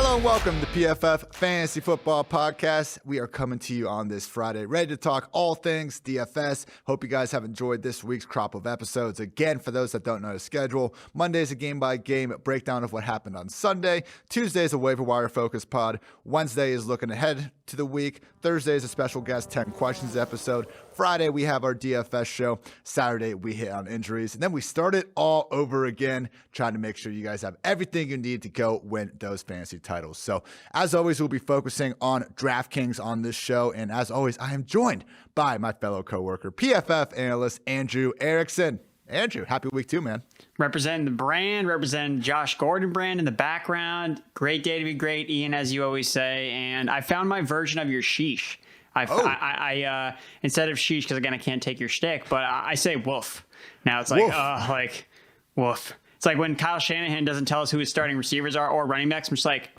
Hello and welcome to PFF Fantasy Football Podcast. We are coming to you on this Friday, ready to talk all things DFS. Hope you guys have enjoyed this week's crop of episodes. Again, for those that don't know the schedule, Monday is a game-by-game breakdown of what happened on Sunday. Tuesday is a waiver wire focus pod. Wednesday is looking ahead to the week. Thursday is a special guest 10 questions episode. Friday, we have our DFS show. Saturday, we hit on injuries. And then we start it all over again, trying to make sure you guys have everything you need to go win those fantasy titles. So, as always, we'll be focusing on DraftKings on this show. And as always, I am joined by my fellow coworker, PFF analyst Andrew Erickson. Andrew, happy week 2, man. Representing the brand, representing Josh Gordon brand in the background. Great day to be great, Ian, as you always say. And I found my version of your sheesh. I instead of sheesh, because again, I can't take your shtick, but I say woof. Now it's like, woof. It's like when Kyle Shanahan doesn't tell us who his starting receivers are or running backs. I'm just like,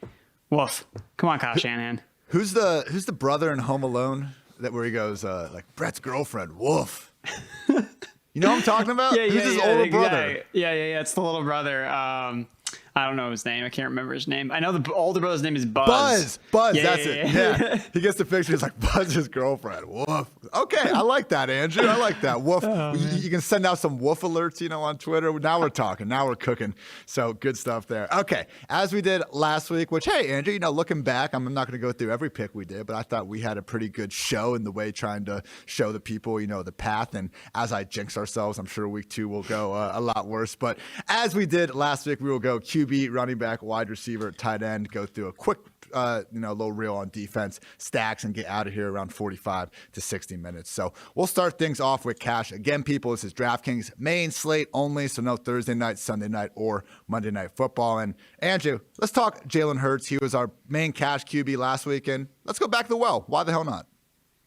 woof. Come on, Kyle Shanahan. Who's the brother in Home Alone where he goes like Brett's girlfriend? Woof. You know what I'm talking about? Who's his older brother? Yeah. It's the little brother. I don't know his name. I can't remember his name. I know the older brother's name is Buzz. Buzz, that's it. Yeah. He gets the picture. He's like, Buzz's girlfriend. Woof. Okay, I like that, Andrew. I like that. Woof. You can send out some woof alerts, on Twitter. Now we're talking. Now we're cooking. So good stuff there. Okay, as we did last week, which, hey, Andrew, looking back, I'm not going to go through every pick we did, but I thought we had a pretty good show in the way trying to show the people, the path. And as I jinx ourselves, I'm sure week 2 will go a lot worse. But as we did last week, we will go QB, running back, wide receiver, tight end, go through a quick little reel on defense, stacks, and get out of here around 45 to 60 minutes. So we'll start things off with cash. Again, people, this is DraftKings main slate only, so no Thursday night, Sunday night, or Monday night football. And Andrew, let's talk Jalen Hurts. He was our main cash QB last weekend. Let's go back to the well. Why the hell not?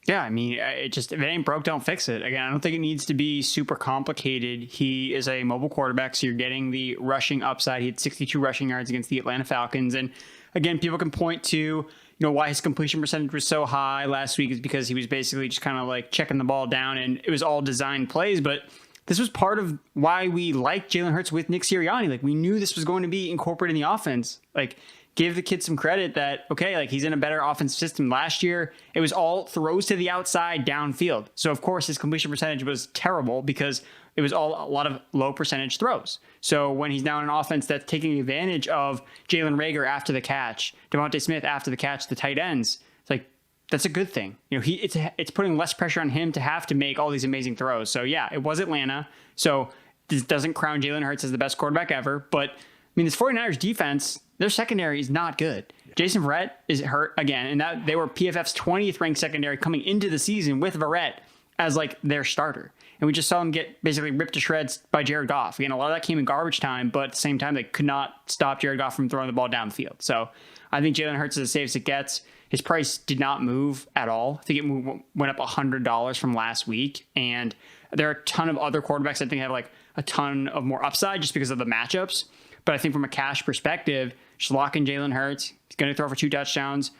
Yeah, I mean, if it ain't broke, don't fix it. Again, I don't think it needs to be super complicated. He is a mobile quarterback, so you're getting the rushing upside. He had 62 rushing yards against the Atlanta Falcons. And again, people can point to, why his completion percentage was so high last week is because he was basically just kind of like checking the ball down, and it was all designed plays. But this was part of why we liked Jalen Hurts with Nick Sirianni. Like, we knew this was going to be incorporated in the offense. Like, give the kid some credit that, okay, like he's in a better offensive system. Last year, it was all throws to the outside downfield. So, of course, his completion percentage was terrible because it was all a lot of low percentage throws. So when he's now in an offense that's taking advantage of Jalen Reagor after the catch, DeVonta Smith after the catch, the tight ends, it's like, that's a good thing. It's putting less pressure on him to have to make all these amazing throws. So, yeah, it was Atlanta. So this doesn't crown Jalen Hurts as the best quarterback ever. But, I mean, this 49ers defense, their secondary is not good. Jason Verrett is hurt again, and that they were PFF's 20th ranked secondary coming into the season with Verrett as like their starter. And we just saw him get basically ripped to shreds by Jared Goff. Again, a lot of that came in garbage time, but at the same time, they could not stop Jared Goff from throwing the ball down the field. So I think Jalen Hurts is as safe as it gets. His price did not move at all. I think it went up $100 from last week. And there are a ton of other quarterbacks I think have like a ton of more upside just because of the matchups. But I think from a cash perspective, just lock in Jalen Hurts. He's going to throw for 2 touchdowns,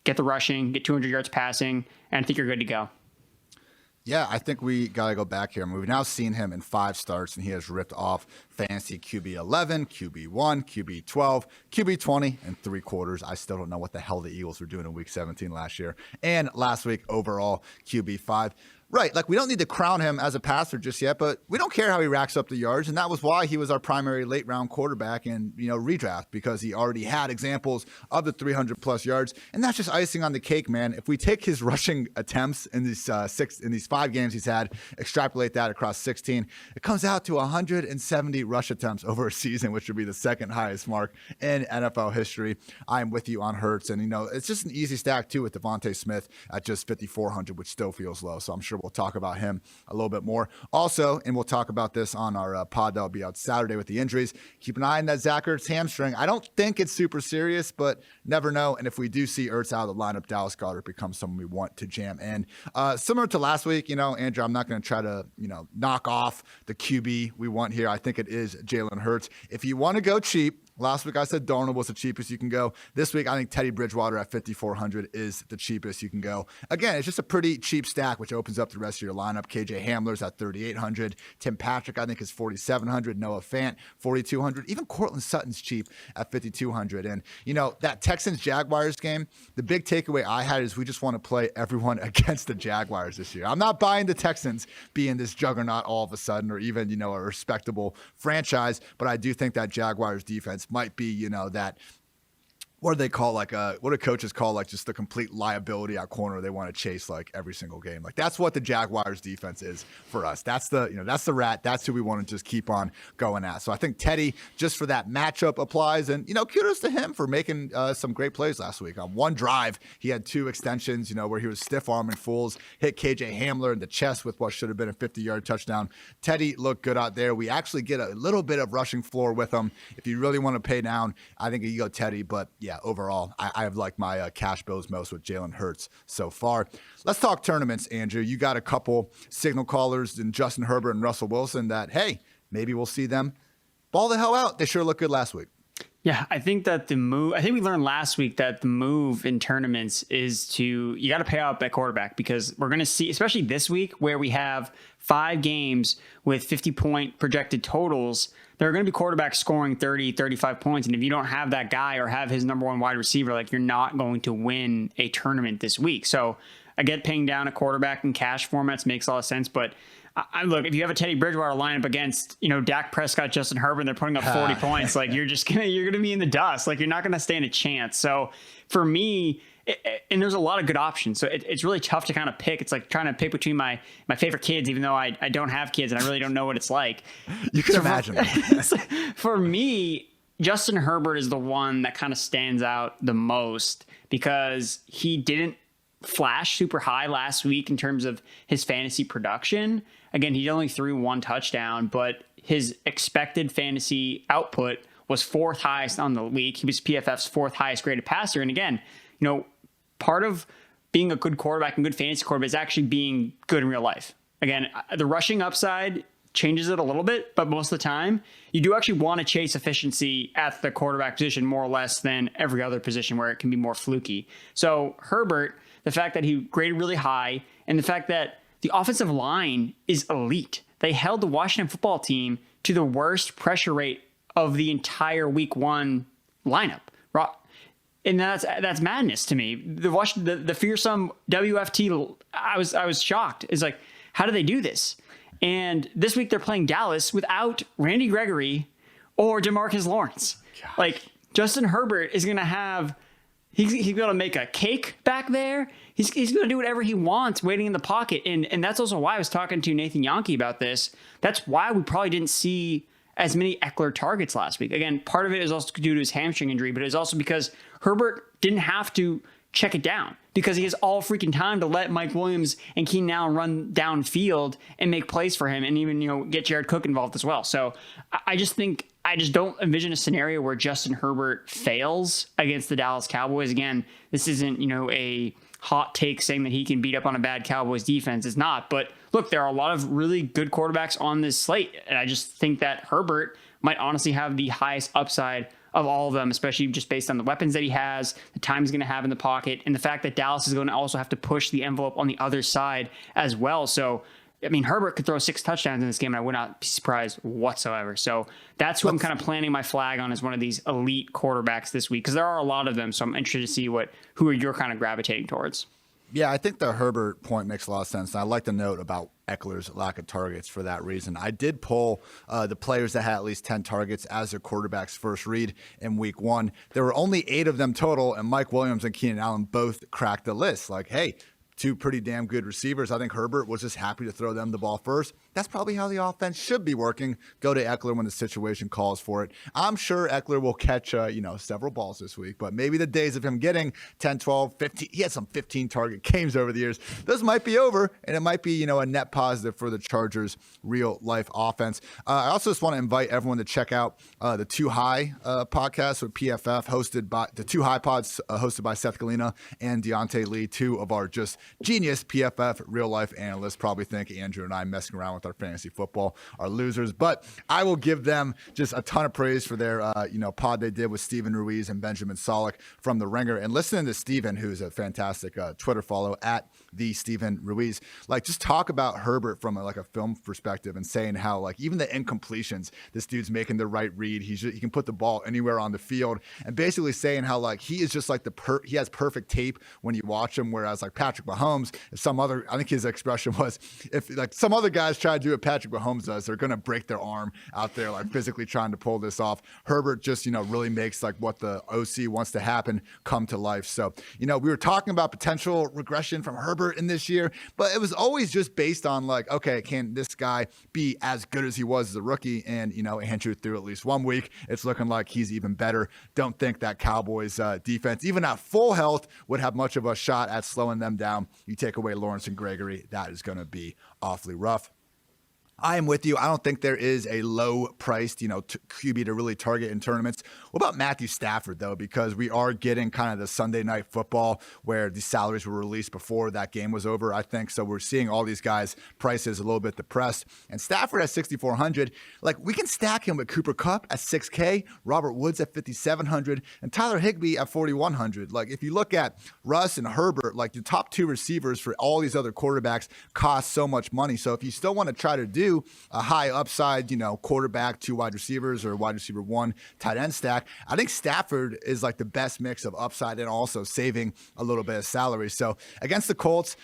get the rushing, get 200 yards passing, and I think you're good to go. Yeah, I think we got to go back here. We've now seen him in 5 starts, and he has ripped off fantasy QB 11, QB 1, QB 12, QB 20, and 3 quarters. I still don't know what the hell the Eagles were doing in week 17 last year. And last week, overall, QB 5. Right, like we don't need to crown him as a passer just yet, but we don't care how he racks up the yards, and that was why he was our primary late-round quarterback in redraft, because he already had examples of the 300-plus yards, and that's just icing on the cake, man. If we take his rushing attempts in these 5 games he's had, extrapolate that across 16, it comes out to 170 rush attempts over a season, which would be the second highest mark in NFL history. I am with you on Hurts, and it's just an easy stack too with DeVonta Smith at just 5,400, which still feels low, so I'm sure we'll talk about him a little bit more. Also, and we'll talk about this on our pod that'll be out Saturday with the injuries, keep an eye on that Zach Ertz hamstring. I don't think it's super serious, but never know. And if we do see Ertz out of the lineup, Dallas Goedert becomes someone we want to jam in. Similar to last week, Andrew, I'm not going to try to, knock off the QB we want here. I think it is Jalen Hurts. If you want to go cheap, Last week I said Darnold was the cheapest you can go. This week I think Teddy Bridgewater at 5,400 is the cheapest you can go. Again, it's just a pretty cheap stack, which opens up the rest of your lineup. KJ Hamler's at 3,800. Tim Patrick I think is 4,700. Noah Fant 4,200. Even Cortland Sutton's cheap at 5,200. And that Texans-Jaguars game, the big takeaway I had is we just want to play everyone against the Jaguars this year. I'm not buying the Texans being this juggernaut all of a sudden, or even a respectable franchise, but I do think that Jaguars defense might be, that, what do they call, what do coaches call, just the complete liability at corner they want to chase every single game. That's what the Jaguars defense is for us. That's the rat. That's who we want to just keep on going at. So I think Teddy, just for that matchup, applies. And, kudos to him for making some great plays last week. On one drive, he had 2 extensions, where he was stiff-arming fools, hit KJ Hamler in the chest with what should have been a 50-yard touchdown. Teddy looked good out there. We actually get a little bit of rushing floor with him. If you really want to pay down, I think you go Teddy. But, yeah, overall, I have liked my cash bills most with Jalen Hurts so far. Let's talk tournaments, Andrew. You got a couple signal callers in Justin Herbert and Russell Wilson that, hey, maybe we'll see them ball the hell out. They sure looked good last week. Yeah, I think that we learned last week that the move in tournaments is you got to pay up at quarterback, because we're going to see, especially this week where we have 5 games with 50-point projected totals, there are going to be quarterbacks scoring 30, 35 points. And if you don't have that guy or have his number one wide receiver, you're not going to win a tournament this week. So I get paying down a quarterback in cash formats makes a lot of sense, but look, if you have a Teddy Bridgewater lineup against, Dak Prescott, Justin Herbert, and they're putting up 40 points, you're going to be in the dust. You're not going to stand a chance. So for me, and there's a lot of good options. So it's really tough to kind of pick. It's like trying to pick between my favorite kids, even though I don't have kids and I really don't know what it's like. You can imagine that. For me, Justin Herbert is the one that kind of stands out the most, because he didn't flash super high last week in terms of his fantasy production. Again, he only threw 1 touchdown, but his expected fantasy output was 4th highest on the week. He was PFF's 4th highest graded passer. And again, part of being a good quarterback and good fantasy quarterback is actually being good in real life. Again, the rushing upside changes it a little bit, but most of the time you do actually want to chase efficiency at the quarterback position more or less than every other position where it can be more fluky. So Herbert, the fact that he graded really high, and the fact that the offensive line is elite. They held the Washington football team to the worst pressure rate of the entire week 1 lineup. And that's madness to me. The fearsome WFT, I was shocked. It's how do they do this? And this week they're playing Dallas without Randy Gregory or DeMarcus Lawrence. Gosh. Justin Herbert is going to have, he's going to make a cake back there. He's going to do whatever he wants waiting in the pocket. And that's also why I was talking to Nathan Yonke about this. That's why we probably didn't see as many Eckler targets last week. Again, part of it is also due to his hamstring injury, but it's also because Herbert didn't have to check it down, because he has all freaking time to let Mike Williams and Keenan Allen run downfield and make plays for him, and even get Jared Cook involved as well. So I just don't envision a scenario where Justin Herbert fails against the Dallas Cowboys. Again, this isn't a hot take saying that he can beat up on a bad Cowboys defense. It's not. But look, there are a lot of really good quarterbacks on this slate, and I just think that Herbert might honestly have the highest upside of all of them, especially just based on the weapons that he has, the time he's going to have in the pocket, and the fact that Dallas is going to also have to push the envelope on the other side as well. So, Herbert could throw 6 touchdowns in this game, and I would not be surprised whatsoever. So that's who I'm kind of planting my flag on as one of these elite quarterbacks this week, because there are a lot of them. So I'm interested to see who you're kind of gravitating towards. Yeah, I think the Herbert point makes a lot of sense. And I like the note about Eckler's lack of targets for that reason. I did pull the players that had at least 10 targets as their quarterback's first read in week 1. There were only 8 of them total, and Mike Williams and Keenan Allen both cracked the list. Hey, 2 pretty damn good receivers. I think Herbert was just happy to throw them the ball first. That's probably how the offense should be working. Go to Eckler when the situation calls for it. I'm sure Eckler will catch, several balls this week, but maybe the days of him getting 10, 12, 15, he had some 15 target games over the years. Those might be over, and it might be, a net positive for the Chargers' real life offense. I also just want to invite everyone to check out the Too High podcast with PFF, hosted by the Too High pods, hosted by Seth Galina and Deontay Lee, 2 of our just Genius PFF real life analysts probably think Andrew and I messing around with our fantasy football are losers, but I will give them just a ton of praise for their pod they did with Steven Ruiz and Benjamin Solak from The Ringer. And listening to Steven, who's a fantastic Twitter follow at the Steven Ruiz, like just talk about Herbert from a film perspective and saying how like even the incompletions, this dude's making the right read. He can put the ball anywhere on the field, and basically saying how like he is just like he has perfect tape when you watch him. Whereas like Patrick Mahomes, I think his expression was, if like some other guys try to do what Patrick Mahomes does, they're going to break their arm out there, like physically trying to pull this off. Herbert just, really makes like what the OC wants to happen come to life. So, we were talking about potential regression from Herbert in this year, but it was always just based on like, okay, can this guy be as good as he was as a rookie? And, Andrew, through at least 1 week, it's looking like he's even better. Don't think that Cowboys defense, even at full health, would have much of a shot at slowing them down. You take away Lawrence and Gregory, that is going to be awfully rough. I am with you. I don't think there is a low-priced, QB to really target in tournaments. What about Matthew Stafford, though? Because we are getting kind of the Sunday night football where the salaries were released before that game was over, I think. So we're seeing all these guys' prices a little bit depressed. And Stafford at 6,400. Like, we can stack him with Cooper Kupp at 6K, Robert Woods at 5,700, and Tyler Higbee at 4,100. Like, if you look at Russ and Herbert, like the top two receivers for all these other quarterbacks cost so much money. So if you still want to try to do a high upside, quarterback, 2 wide receivers, or wide receiver 1 tight end stack, I think Stafford is like the best mix of upside and also saving a little bit of salary. So against the Colts,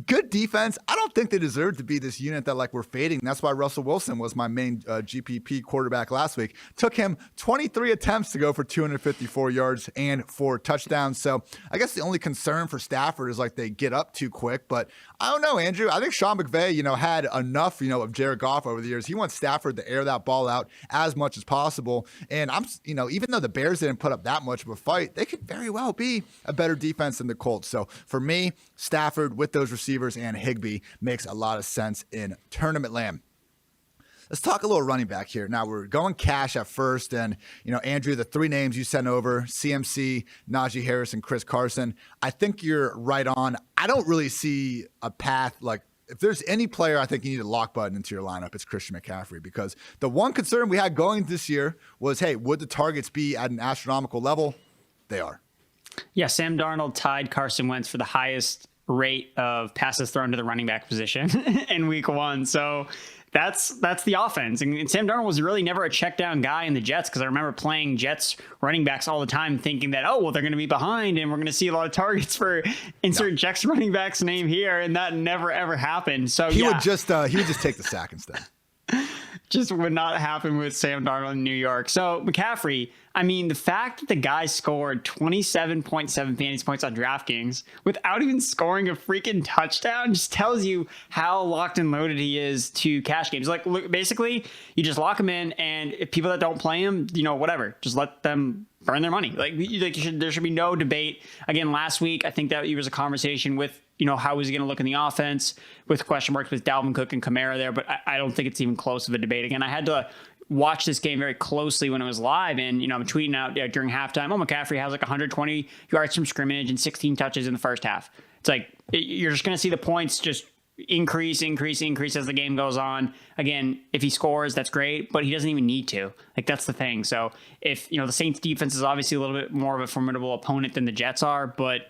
good defense. I don't think they deserve to be this unit that like we're fading. That's why Russell Wilson was my main GPP quarterback last week. Took him 23 attempts to go for 254 yards and 4 touchdowns. So I guess the only concern for Stafford is like they get up too quick. But I don't know, Andrew. I think Sean McVay, had enough, of Jared Goff over the years. He wants Stafford to air that ball out as much as possible. And even though the Bears didn't put up that much of a fight, they could very well be a better defense than the Colts. So for me, Stafford with those receivers and Higbee makes a lot of sense in tournament land. Let's talk a little running back here. Now we're going cash at first, and Andrew, the 3 names you sent over, CMC, Najee Harris, and Chris Carson, I think you're right on. I don't really see a path like, if there's any player I think you need a lock button into your lineup, it's Christian McCaffrey, because the one concern we had going this year was, hey, would the targets be at an astronomical level? They are. Yeah, Sam Darnold tied Carson Wentz for the highest rate of passes thrown to the running back position in week 1. So that's the offense. And Sam Darnold was really never a check down guy in the Jets, because I remember playing Jets running backs all the time thinking that, they're going to be behind and we're going to see a lot of targets for insert Jets running back's name here. And that never, ever happened. So he would just take the sack instead. Just would not happen with Sam Darnold in New York. So McCaffrey, the fact that the guy scored 27.7 fantasy points on DraftKings without even scoring a freaking touchdown just tells you how locked and loaded he is to cash games. Like, look, basically, you just lock him in, and if people that don't play him, whatever, just let them burn their money. There should be no debate. Again, last week, I think that it was a conversation with, how is he going to look in the offense with question marks with Dalvin Cook and Kamara there, but I don't think it's even close of a debate. Again, I had to watch this game very closely when it was live, and I'm tweeting out during halftime, McCaffrey has like 120 yards from scrimmage and 16 touches in the first half. It's like you're just going to see the points just increase as the game goes on. Again, if he scores, that's great, but he doesn't even need to. Like, that's the thing. So if the Saints defense is obviously a little bit more of a formidable opponent than the Jets are, but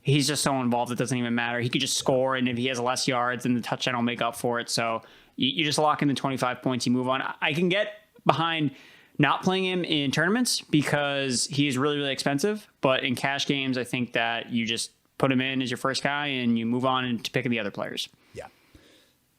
he's just so involved it doesn't even matter. He could just score, and if he has less yards, then the touchdown will make up for it. So you just lock in the 25 points, you move on. I can get behind not playing him in tournaments because he is really, really expensive, but in cash games, I think that you just put him in as your first guy and you move on to picking the other players. Yeah.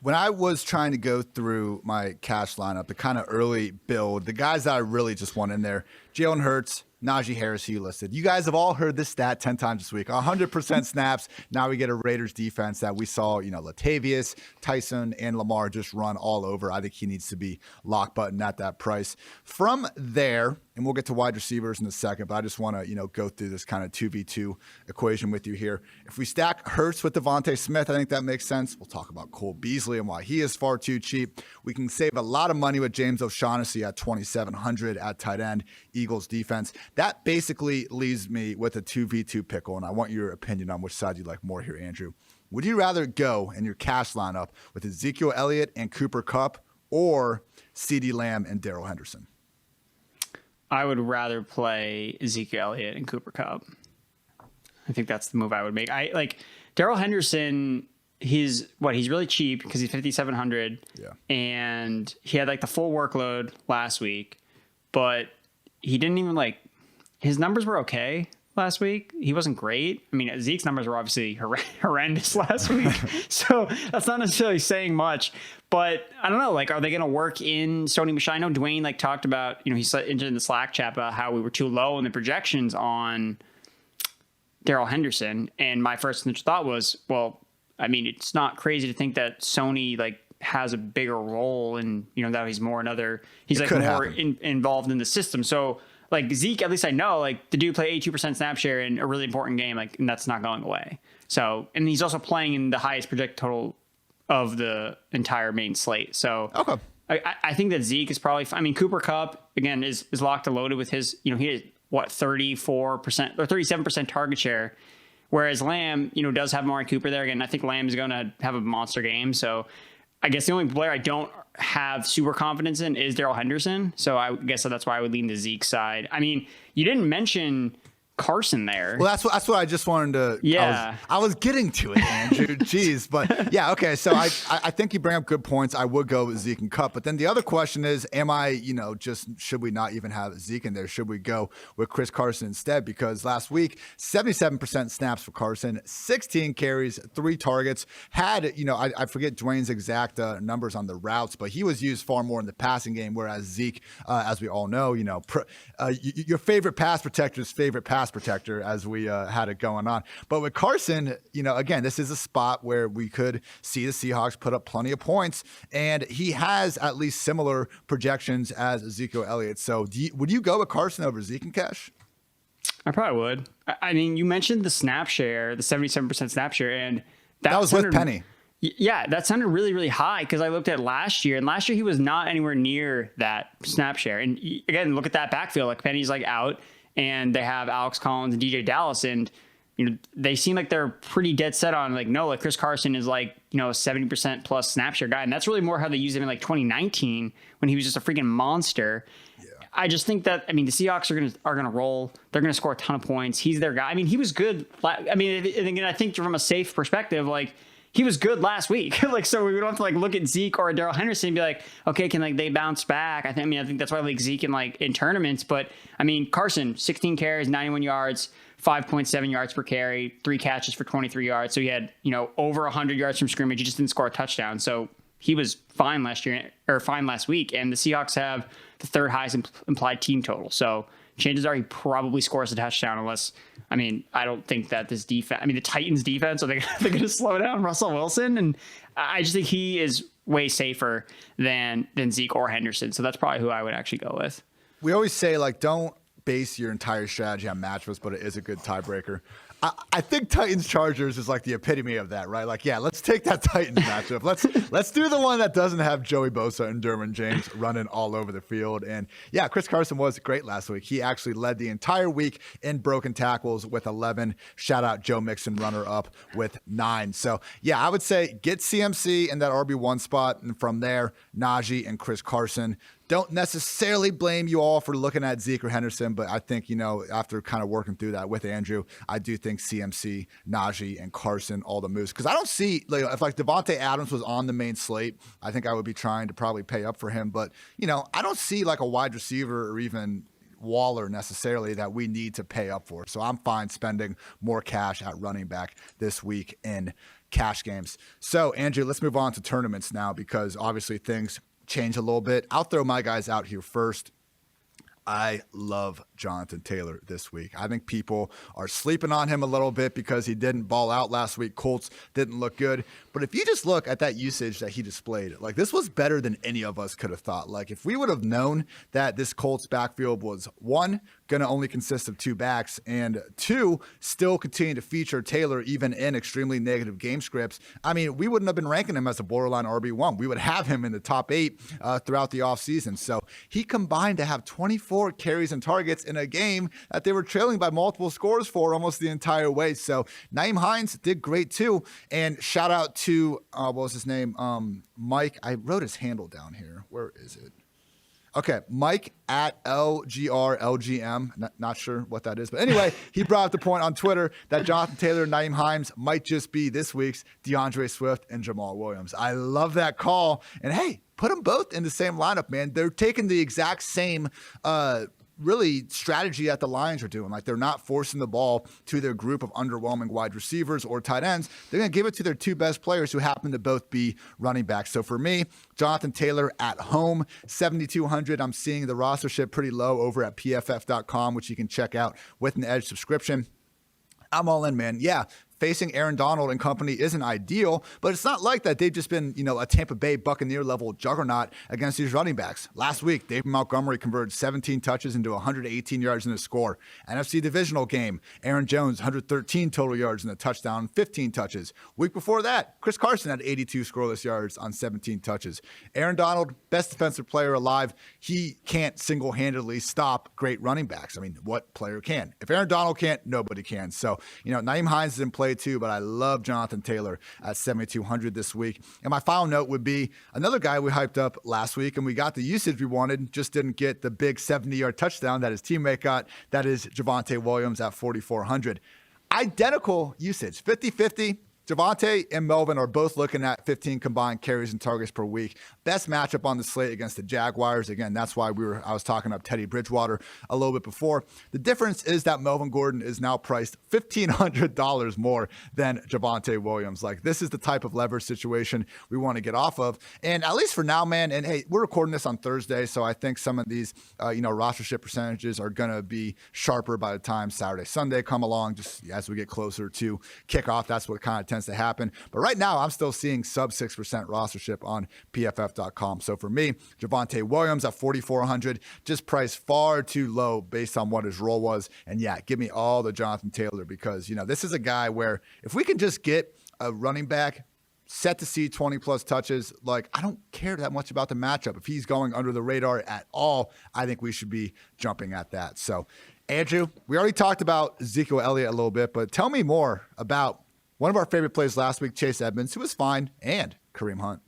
When I was trying to go through my cash lineup, the kind of early build, the guys that I really just want in there, Jalen Hurts, Najee Harris, who you listed. You guys have all heard this stat 10 times this week. 100% snaps. Now we get a Raiders defense that we saw, Latavius, Tyson, and Lamar just run all over. I think he needs to be lock button at that price. From there, and we'll get to wide receivers in a second, but I just want to, go through this kind of 2v2 equation with you here. If we stack Hurts with DeVonta Smith, I think that makes sense. We'll talk about Cole Beasley and why he is far too cheap. We can save a lot of money with James O'Shaughnessy at 2,700 at tight end, Eagles defense. That basically leaves me with a 2v2 pickle, and I want your opinion on which side you like more here, Andrew. Would you rather go in your cash lineup with Ezekiel Elliott and Cooper Kupp or CeeDee Lamb and Darrell Henderson? I would rather play Ezekiel Elliott and Cooper Kupp. I think that's the move I would make. I like Darrell Henderson. He's really cheap because he's 5,700. Yeah. And he had like the full workload last week, but he didn't even his numbers were okay last week. He wasn't great. I mean, Zeke's numbers were obviously horrendous last week. So that's not necessarily saying much, but I don't know, are they going to work in Sony Michel? I know Dwayne talked about, he said in the Slack chat about how we were too low in the projections on Darrell Henderson. And my first thought was, well, I mean, it's not crazy to think that Sony has a bigger role and, that he's more he's more involved in the system. So Zeke, at least I know, the dude play 82% snap share in a really important game, and that's not going away. So, and he's also playing in the highest projected total of the entire main slate. So okay. I think that Zeke is probably, Cooper Kupp, again, is locked and loaded with his, he has 34% or 37% target share. Whereas Lamb, does have Amari Cooper there. Again, I think Lamb is going to have a monster game. So I guess the only player I don't have super confidence in is Darrell Henderson. So I guess that's why I would lean the Zeke side. I mean, you didn't mention Carson there. Well, that's what I just wanted to. Yeah, I was getting to it, Andrew. Jeez, but yeah, okay. So I think you bring up good points. I would go with Zeke and Kupp, but then the other question is, am I should we not even have Zeke in there? Should we go with Chris Carson instead? Because last week, 77% snaps for Carson, 16 carries, 3 targets. Had I forget Dwayne's exact numbers on the routes, but he was used far more in the passing game. Whereas Zeke, as we all know, your favorite pass protector's favorite pass protector, as we had it going on. But with Carson, again, this is a spot where we could see the Seahawks put up plenty of points, and he has at least similar projections as Ezekiel Elliott. So would you go with Carson over Zeke and Cash? I probably would. I mean, you mentioned the snap share, the 77% snap share, and that was with Penny. Yeah, that sounded really, really high because I looked at last year, and last year he was not anywhere near that snap share. And again, look at that backfield. Penny's out, and they have Alex Collins and DJ Dallas, and they seem like they're pretty dead set on Chris Carson is a 70% plus snap share guy, and that's really more how they used him in 2019 when he was just a freaking monster. Yeah. I just think that the Seahawks are gonna roll. They're gonna score a ton of points. He's their guy. He was good. And again, I think from a safe perspective, he was good last week. So we don't have to look at Zeke or Darrell Henderson and be like, okay, can they bounce back? I think that's why I like Zeke in tournaments. But Carson, 16 carries, 91 yards, 5.7 yards per carry, 3 catches for 23 yards. So he had, over 100 yards from scrimmage. He just didn't score a touchdown. So he was fine last week. And the Seahawks have the 3rd highest implied team total. So chances are he probably scores a touchdown unless, I don't think that this defense, the Titans defense, they're going to slow down Russell Wilson. And I just think he is way safer than Zeke or Henderson. So that's probably who I would actually go with. We always say, don't base your entire strategy on matchups, but it is a good tiebreaker. I think Titans Chargers is the epitome of that, right? Yeah, let's take that Titans matchup. Let's do the one that doesn't have Joey Bosa and Derwin James running all over the field. And yeah, Chris Carson was great last week. He actually led the entire week in broken tackles with 11. Shout out Joe Mixon, runner up with 9. So yeah, I would say get CMC in that RB1 spot, and from there, Najee and Chris Carson. Don't necessarily blame you all for looking at Zeke or Henderson, but I think, after kind of working through that with Andrew, I do think CMC, Najee, and Carson, all the moves. Because I don't see, if Devontae Adams was on the main slate, I think I would be trying to probably pay up for him. But, I don't see a wide receiver or even Waller necessarily that we need to pay up for. So I'm fine spending more cash at running back this week in cash games. So, Andrew, let's move on to tournaments now, because obviously things change a little bit. I'll throw my guys out here first. I love Jonathan Taylor this week. I think people are sleeping on him a little bit because he didn't ball out last week. Colts didn't look good. But if you just look at that usage that he displayed, this was better than any of us could have thought. If we would have known that this Colts backfield was 1, going to only consist of 2 backs, and 2 still continue to feature Taylor even in extremely negative game scripts. I mean, we wouldn't have been ranking him as a borderline RB1. We would have him in the top 8 throughout the offseason. So he combined to have 24 carries and targets in a game that they were trailing by multiple scores for almost the entire way. So Nyheim Hines did great too. And shout out to, what was his name? Mike. I wrote his handle down here. Where is it? Okay, Mike at LGRLGM. Not sure what that is. But anyway, he brought up the point on Twitter that Jonathan Taylor and Nyheim Hines might just be this week's DeAndre Swift and Jamal Williams. I love that call. And hey, put them both in the same lineup, man. They're taking the exact same really strategy that the Lions are doing. Like, they're not forcing the ball to their group of underwhelming wide receivers or tight ends. They're going to give it to their 2 best players who happen to both be running backs. So for me, Jonathan Taylor at home, 7,200. I'm seeing the rostership pretty low over at PFF.com, which you can check out with an Edge subscription. I'm all in, man. Yeah, facing Aaron Donald and company isn't ideal, but it's not like that they've just been, a Tampa Bay Buccaneer level juggernaut against these running backs. Last week, David Montgomery converted 17 touches into 118 yards in a score. NFC divisional game, Aaron Jones, 113 total yards and a touchdown, 15 touches. Week before that, Chris Carson had 82 scoreless yards on 17 touches. Aaron Donald, best defensive player alive. He can't single-handedly stop great running backs. I mean, what player can? If Aaron Donald can't, nobody can. So, Nyheim Hines is in play too, but I love Jonathan Taylor at 7,200 this week. And my final note would be another guy we hyped up last week, and we got the usage we wanted, just didn't get the big 70-yard touchdown that his teammate got. That is Javonte Williams at 4,400. Identical usage, 50-50. Javonte and Melvin are both looking at 15 combined carries and targets per week. Best matchup on the slate against the Jaguars. Again, that's why I was talking up Teddy Bridgewater a little bit before. The difference is that Melvin Gordon is now priced $1,500 more than Javonte Williams. Like, this is the type of leverage situation we want to get off of. And at least for now, man, and hey, we're recording this on Thursday, so I think some of these, rostership percentages are going to be sharper by the time Saturday, Sunday come along, just as we get closer to kickoff. That's what kind of tends to happen. But right now, I'm still seeing sub 6% rostership on PFF.com. So for me, Javonte Williams at 4,400, just priced far too low based on what his role was. And yeah, give me all the Jonathan Taylor, because, this is a guy where if we can just get a running back set to see 20 plus touches, like, I don't care that much about the matchup. If he's going under the radar at all, I think we should be jumping at that. So Andrew, we already talked about Ezekiel Elliott a little bit, but tell me more about one of our favorite plays last week, Chase Edmonds, who was fine, and Kareem Hunt.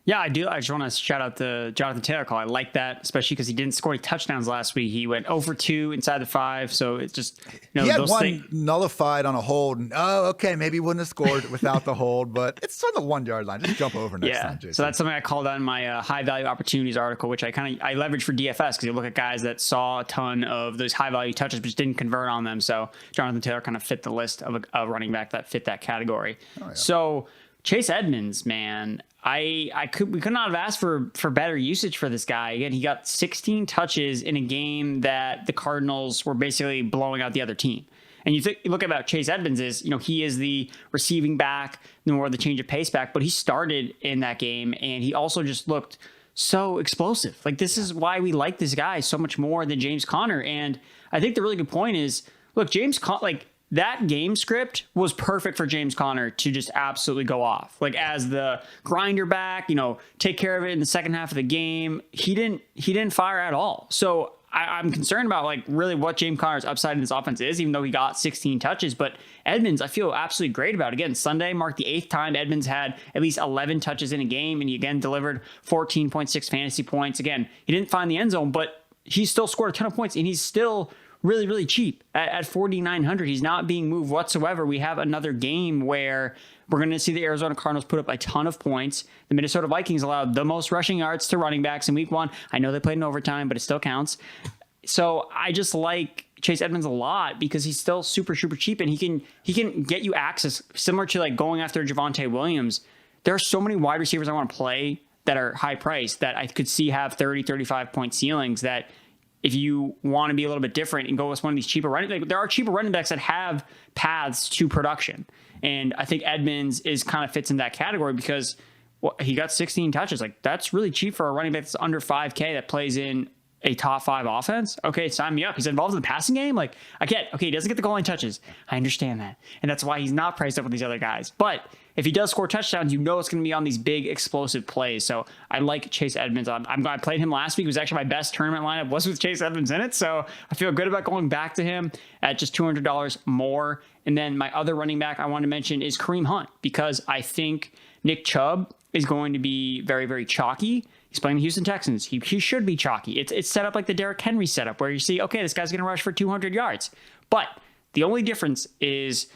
Yeah, I do. I just want to shout out the Jonathan Taylor call. I like that, especially because he didn't score any touchdowns last week. He went 0 for 2 inside the 5. So it's just, he had one nullified on a hold. And, okay, maybe he wouldn't have scored without the hold, but it's on the 1 yard line. Just jump over next time, Jason. So that's something I called out in my high value opportunities article, which I leverage for DFS, because you look at guys that saw a ton of those high value touches but just didn't convert on them. So Jonathan Taylor kind of fit the list of a running back that fit that category. Oh, yeah. So Chase Edmonds, man, we could not have asked for better usage for this guy. Again, he got 16 touches in a game that the Cardinals were basically blowing out the other team. And you look about Chase Edmonds is, he is the receiving back, more the change of pace back, but he started in that game and he also just looked so explosive. Like, this is why we like this guy so much more than James Conner. And I think the really good point is, look, James Conner, that game script was perfect for James Conner to just absolutely go off. Like, as the grinder back, take care of it in the second half of the game. He didn't fire at all. So I'm concerned about really what James Conner's upside in this offense is, even though he got 16 touches. But Edmonds, I feel absolutely great about. Again, Sunday marked the 8th time Edmonds had at least 11 touches in a game, and he again delivered 14.6 fantasy points. Again, he didn't find the end zone, but he still scored a ton of points, and he's still really, really cheap at 4,900. He's not being moved whatsoever. We have another game where we're going to see the Arizona Cardinals put up a ton of points. The Minnesota Vikings allowed the most rushing yards to running backs in week 1. I know they played in overtime, but it still counts. So I just like Chase Edmonds a lot because he's still super, super cheap, and he can get you access similar to going after Javonte Williams. There are so many wide receivers I want to play that are high priced that I could see have 30, 35 point ceilings that, if you want to be a little bit different and go with one of these cheaper running, there are cheaper running backs that have paths to production. And I think Edmonds kind of fits in that category because he got 16 touches. That's really cheap for a running back that's under 5K that plays in a top 5 offense, okay, sign me up. He's involved in the passing game. Like, I get, okay, he doesn't get the goal line touches. I understand that. And that's why he's not priced up with these other guys. But if he does score touchdowns, you know it's going to be on these big explosive plays. So I like Chase Edmonds. I played him last week. It was actually my best tournament lineup was with Chase Edmonds in it. So I feel good about going back to him at just $200 more. And then my other running back I want to mention is Kareem Hunt, because I think Nick Chubb is going to be very, very chalky. He's playing the Houston Texans. He should be chalky. It's set up like the Derrick Henry setup where you see, okay, this guy's going to rush for 200 yards. But the only difference is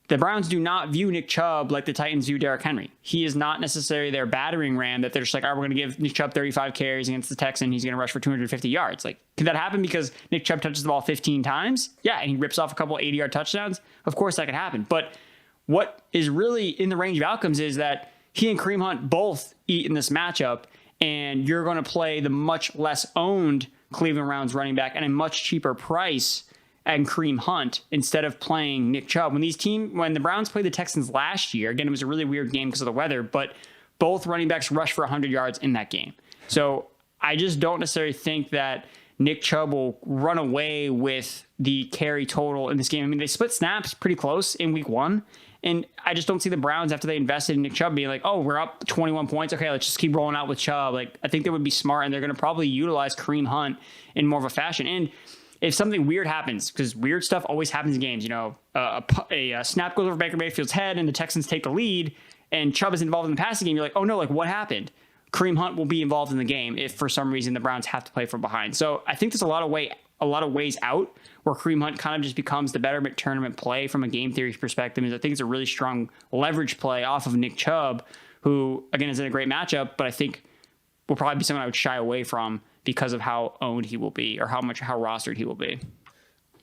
the Browns do not view Nick Chubb like the Titans view Derrick Henry. He is not necessarily their battering ram that they're just like, all right, we're going to give Nick Chubb 35 carries against the Texans. He's going to rush for 250 yards. Like, can that happen because Nick Chubb touches the ball 15 times? Yeah, and he rips off a couple 80-yard touchdowns. Of course that could happen. But what is really in the range of outcomes is that he and Kareem Hunt both eat in this matchup, and you're going to play the much less owned Cleveland Browns running back at a much cheaper price and Kareem Hunt instead of playing Nick Chubb. When the Browns played the Texans last year, again, it was a really weird game because of the weather, but both running backs rushed for 100 yards in that game. So I just don't necessarily think that Nick Chubb will run away with the carry total in this game. I mean, they split snaps pretty close in week 1. And I just don't see the Browns, after they invested in Nick Chubb, being like, oh, we're up 21 points. Okay, let's just keep rolling out with Chubb. Like, I think they would be smart, and they're going to probably utilize Kareem Hunt in more of a fashion. And if something weird happens, because weird stuff always happens in games, a snap goes over Baker Mayfield's head and the Texans take the lead and Chubb is involved in the passing game, you're like, oh no, like what happened? Kareem Hunt will be involved in the game if for some reason the Browns have to play from behind. So I think there's a lot of ways out where Kareem Hunt kind of just becomes the better tournament play from a game theory perspective. I think it's a really strong leverage play off of Nick Chubb, who again is in a great matchup, but I think will probably be someone I would shy away from because of how owned he will be or how rostered he will be.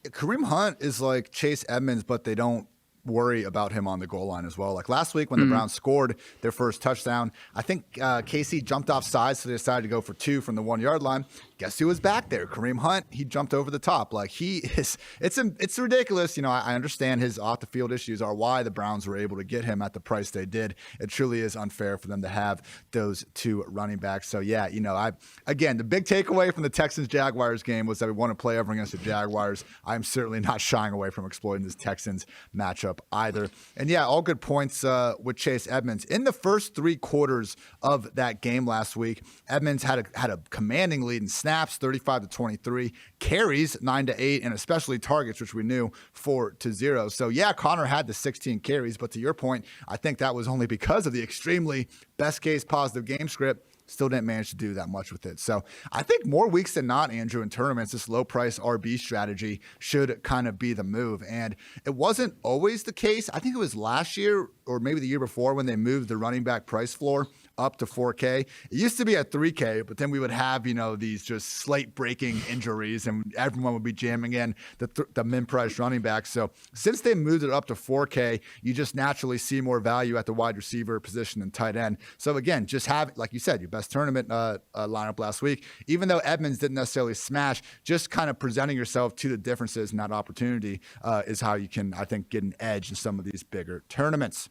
Kareem Hunt is like Chase Edmonds, but they don't worry about him on the goal line as well. Like last week when the Browns scored their first touchdown, I think KC jumped off sides, so they decided to go for 2 from the 1 yard line. Guess who was back there? Kareem Hunt. He jumped over the top. Like it's ridiculous. I understand his off the field issues are why the Browns were able to get him at the price they did. It truly is unfair for them to have those 2 running backs. So yeah, again, the big takeaway from the Texans Jaguars game was that we want to play over against the Jaguars. I'm certainly not shying away from exploiting this Texans matchup either. And yeah, all good points with Chase Edmonds. In the first 3 quarters of that game last week, Edmonds had a commanding lead in snaps, 35-23, carries 9-8, and especially targets, which we knew 4-0. So yeah, Connor had the 16 carries, but to your point, I think that was only because of the extremely best case positive game script. Still didn't manage to do that much with it. So I think more weeks than not, Andrew, in tournaments, this low price RB strategy should kind of be the move. And it wasn't always the case. I think it was last year or maybe the year before when they moved the running back price floor up to 4K. It used to be at 3K, but then we would have, these just slate breaking injuries and everyone would be jamming in the min price running back. So since they moved it up to 4K, you just naturally see more value at the wide receiver position and tight end. So again, just have, like you said, your best tournament lineup last week, even though Edmonds didn't necessarily smash, just kind of presenting yourself to the differences in that opportunity is how you can, I think, get an edge in some of these bigger tournaments.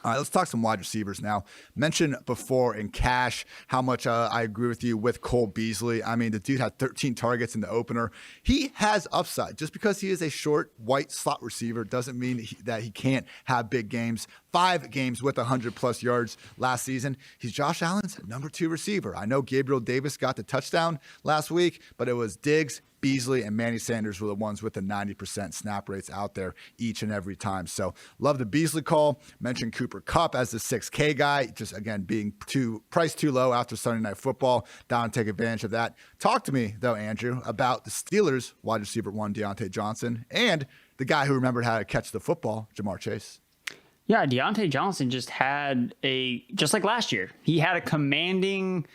All right, let's talk some wide receivers now. Mentioned before in cash how much I agree with you with Cole Beasley. I mean, the dude had 13 targets in the opener. He has upside. Just because he is a short, white slot receiver doesn't mean that he can't have big games. 5 games with 100-plus yards last season. He's Josh Allen's number 2 receiver. I know Gabriel Davis got the touchdown last week, but it was Diggs, Beasley, and Manny Sanders were the ones with the 90% snap rates out there each and every time. So love the Beasley call. Mentioned Cooper Kupp as the 6K guy, just again being priced too low after Sunday Night Football. Down and take advantage of that. Talk to me though, Andrew, about the Steelers wide receiver 1 Deontay Johnson and the guy who remembered how to catch the football, Jamar Chase. Yeah, Deontay Johnson just like last year, he had a commanding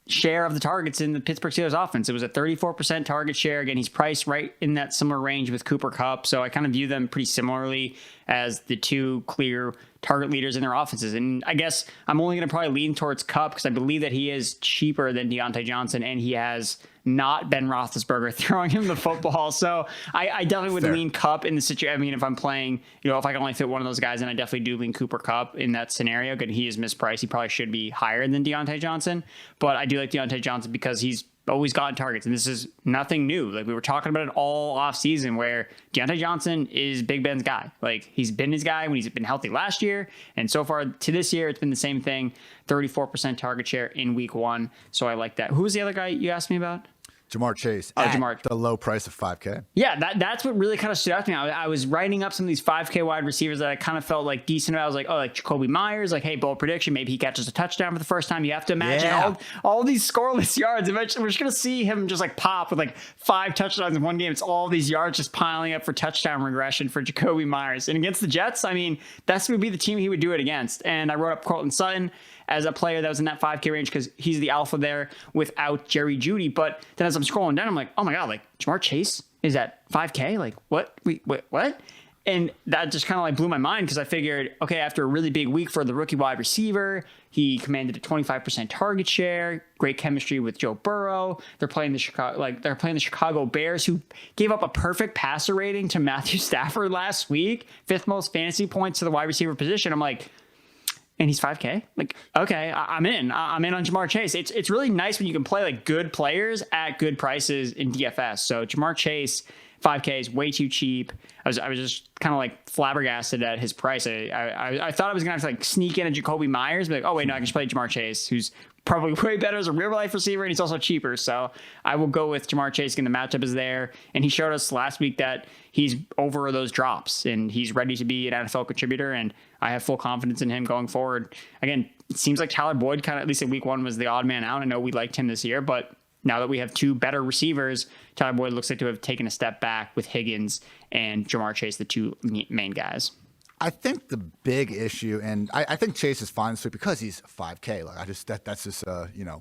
share of the targets in the Pittsburgh Steelers offense. It was a 34% target share. Again, he's priced right in that similar range with Cooper Kupp. So I kind of view them pretty similarly as the 2 clear target leaders in their offenses. And I guess I'm only going to probably lean towards Kupp because I believe that he is cheaper than Deontay Johnson and he has not Ben Roethlisberger throwing him the football. So I definitely would lean Kupp in the situation. I mean, if I'm playing, if I can only fit one of those guys, then I definitely do lean Cooper Kupp in that scenario. Good, he is mispriced. He probably should be higher than Deontay Johnson, but I do like Deontay Johnson because he's always gotten targets. And this is nothing new. Like we were talking about it all off season where Deontay Johnson is Big Ben's guy. Like he's been his guy when he's been healthy last year. And so far to this year, it's been the same thing, 34% target share in week 1. So I like that. Who was the other guy you asked me about? Jamar Chase. Oh, Jamar. The low price of $5K. Yeah, that's what really kind of stood out to me. I was writing up some of these 5K wide receivers that I kind of felt like decent about. I was like, oh, like Jacoby Myers, like, hey, bold prediction. Maybe he catches a touchdown for the first time. You have to imagine all these scoreless yards. Eventually, we're just going to see him just like pop with like 5 touchdowns in one game. It's all these yards just piling up for touchdown regression for Jacoby Myers. And against the Jets, I mean, that's would be the team he would do it against. And I wrote up Cortland Sutton as a player that was in that 5K range because he's the alpha there without Jerry Jeudy. But then as I'm scrolling down, I'm like, oh my God, like Jamar Chase is at 5K? Like what? Wait, what? And that just kind of like blew my mind because I figured, okay, after a really big week for the rookie wide receiver, he commanded a 25% target share, great chemistry with Joe Burrow. They're playing the Chicago Bears, who gave up a perfect passer rating to Matthew Stafford last week, 5th most fantasy points to the wide receiver position. I'm like, and he's 5K. Like, okay, I'm in. I'm in on Jamar Chase. It's really nice when you can play like good players at good prices in DFS. So Jamar Chase, 5K is way too cheap. I was just kind of like flabbergasted at his price. I thought I was gonna have to like sneak in a Jacoby Myers, but like, oh wait, no, I can just play Jamar Chase, who's probably way better as a real life receiver, and he's also cheaper. So I will go with Jamar Chase. Again, the matchup is there, and he showed us last week that he's over those drops and he's ready to be an NFL contributor. And I have full confidence in him going forward. Again, it seems like Tyler Boyd kind of, at least in week 1, was the odd man out. I know we liked him this year, but now that we have 2 better receivers, Tyler Boyd looks like to have taken a step back with Higgins and Jamar Chase, the 2 main guys. I think the big issue, and I think Chase is fine this week because he's 5K. Like that's just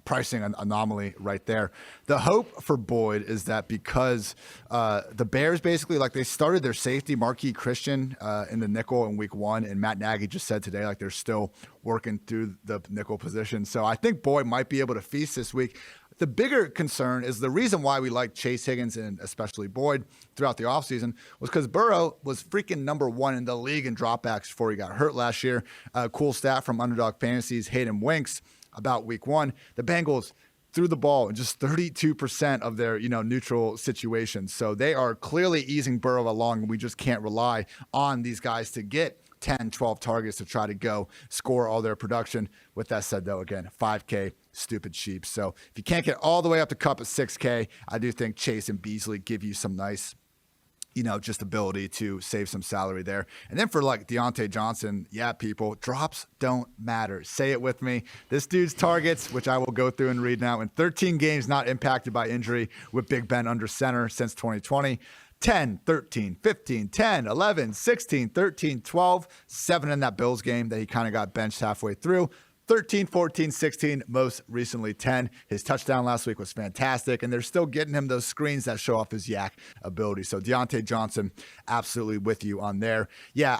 pricing anomaly right there. The hope for Boyd is that because the Bears basically like they started their safety Marquis Christian in the nickel in week 1, and Matt Nagy just said today like they're still working through the nickel position. So I think Boyd might be able to feast this week. The bigger concern is the reason why we like Chase Higgins and especially Boyd throughout the offseason was because Burrow was freaking number 1 in the league in dropbacks before he got hurt last year. Cool stat from Underdog Fantasies, Hayden Winks, about week 1. The Bengals threw the ball in just 32% of their neutral situations. So they are clearly easing Burrow along, and we just can't rely on these guys to get 10, 12 targets to try to go score all their production. With that said, though, again, 5K, stupid cheap. So if you can't get all the way up to Cup at 6K, I do think Chase and Beasley give you some nice, just ability to save some salary there. And then for like Deontay Johnson, people, drops don't matter. Say it with me. This dude's targets, which I will go through and read now, in 13 games not impacted by injury with Big Ben under center since 2020. 10, 13, 15, 10, 11, 16, 13, 12, 7 in that Bills game that he kind of got benched halfway through. 13, 14, 16, most recently 10. His touchdown last week was fantastic, and they're still getting him those screens that show off his yak ability. So Deontay Johnson, absolutely with you on there. Yeah,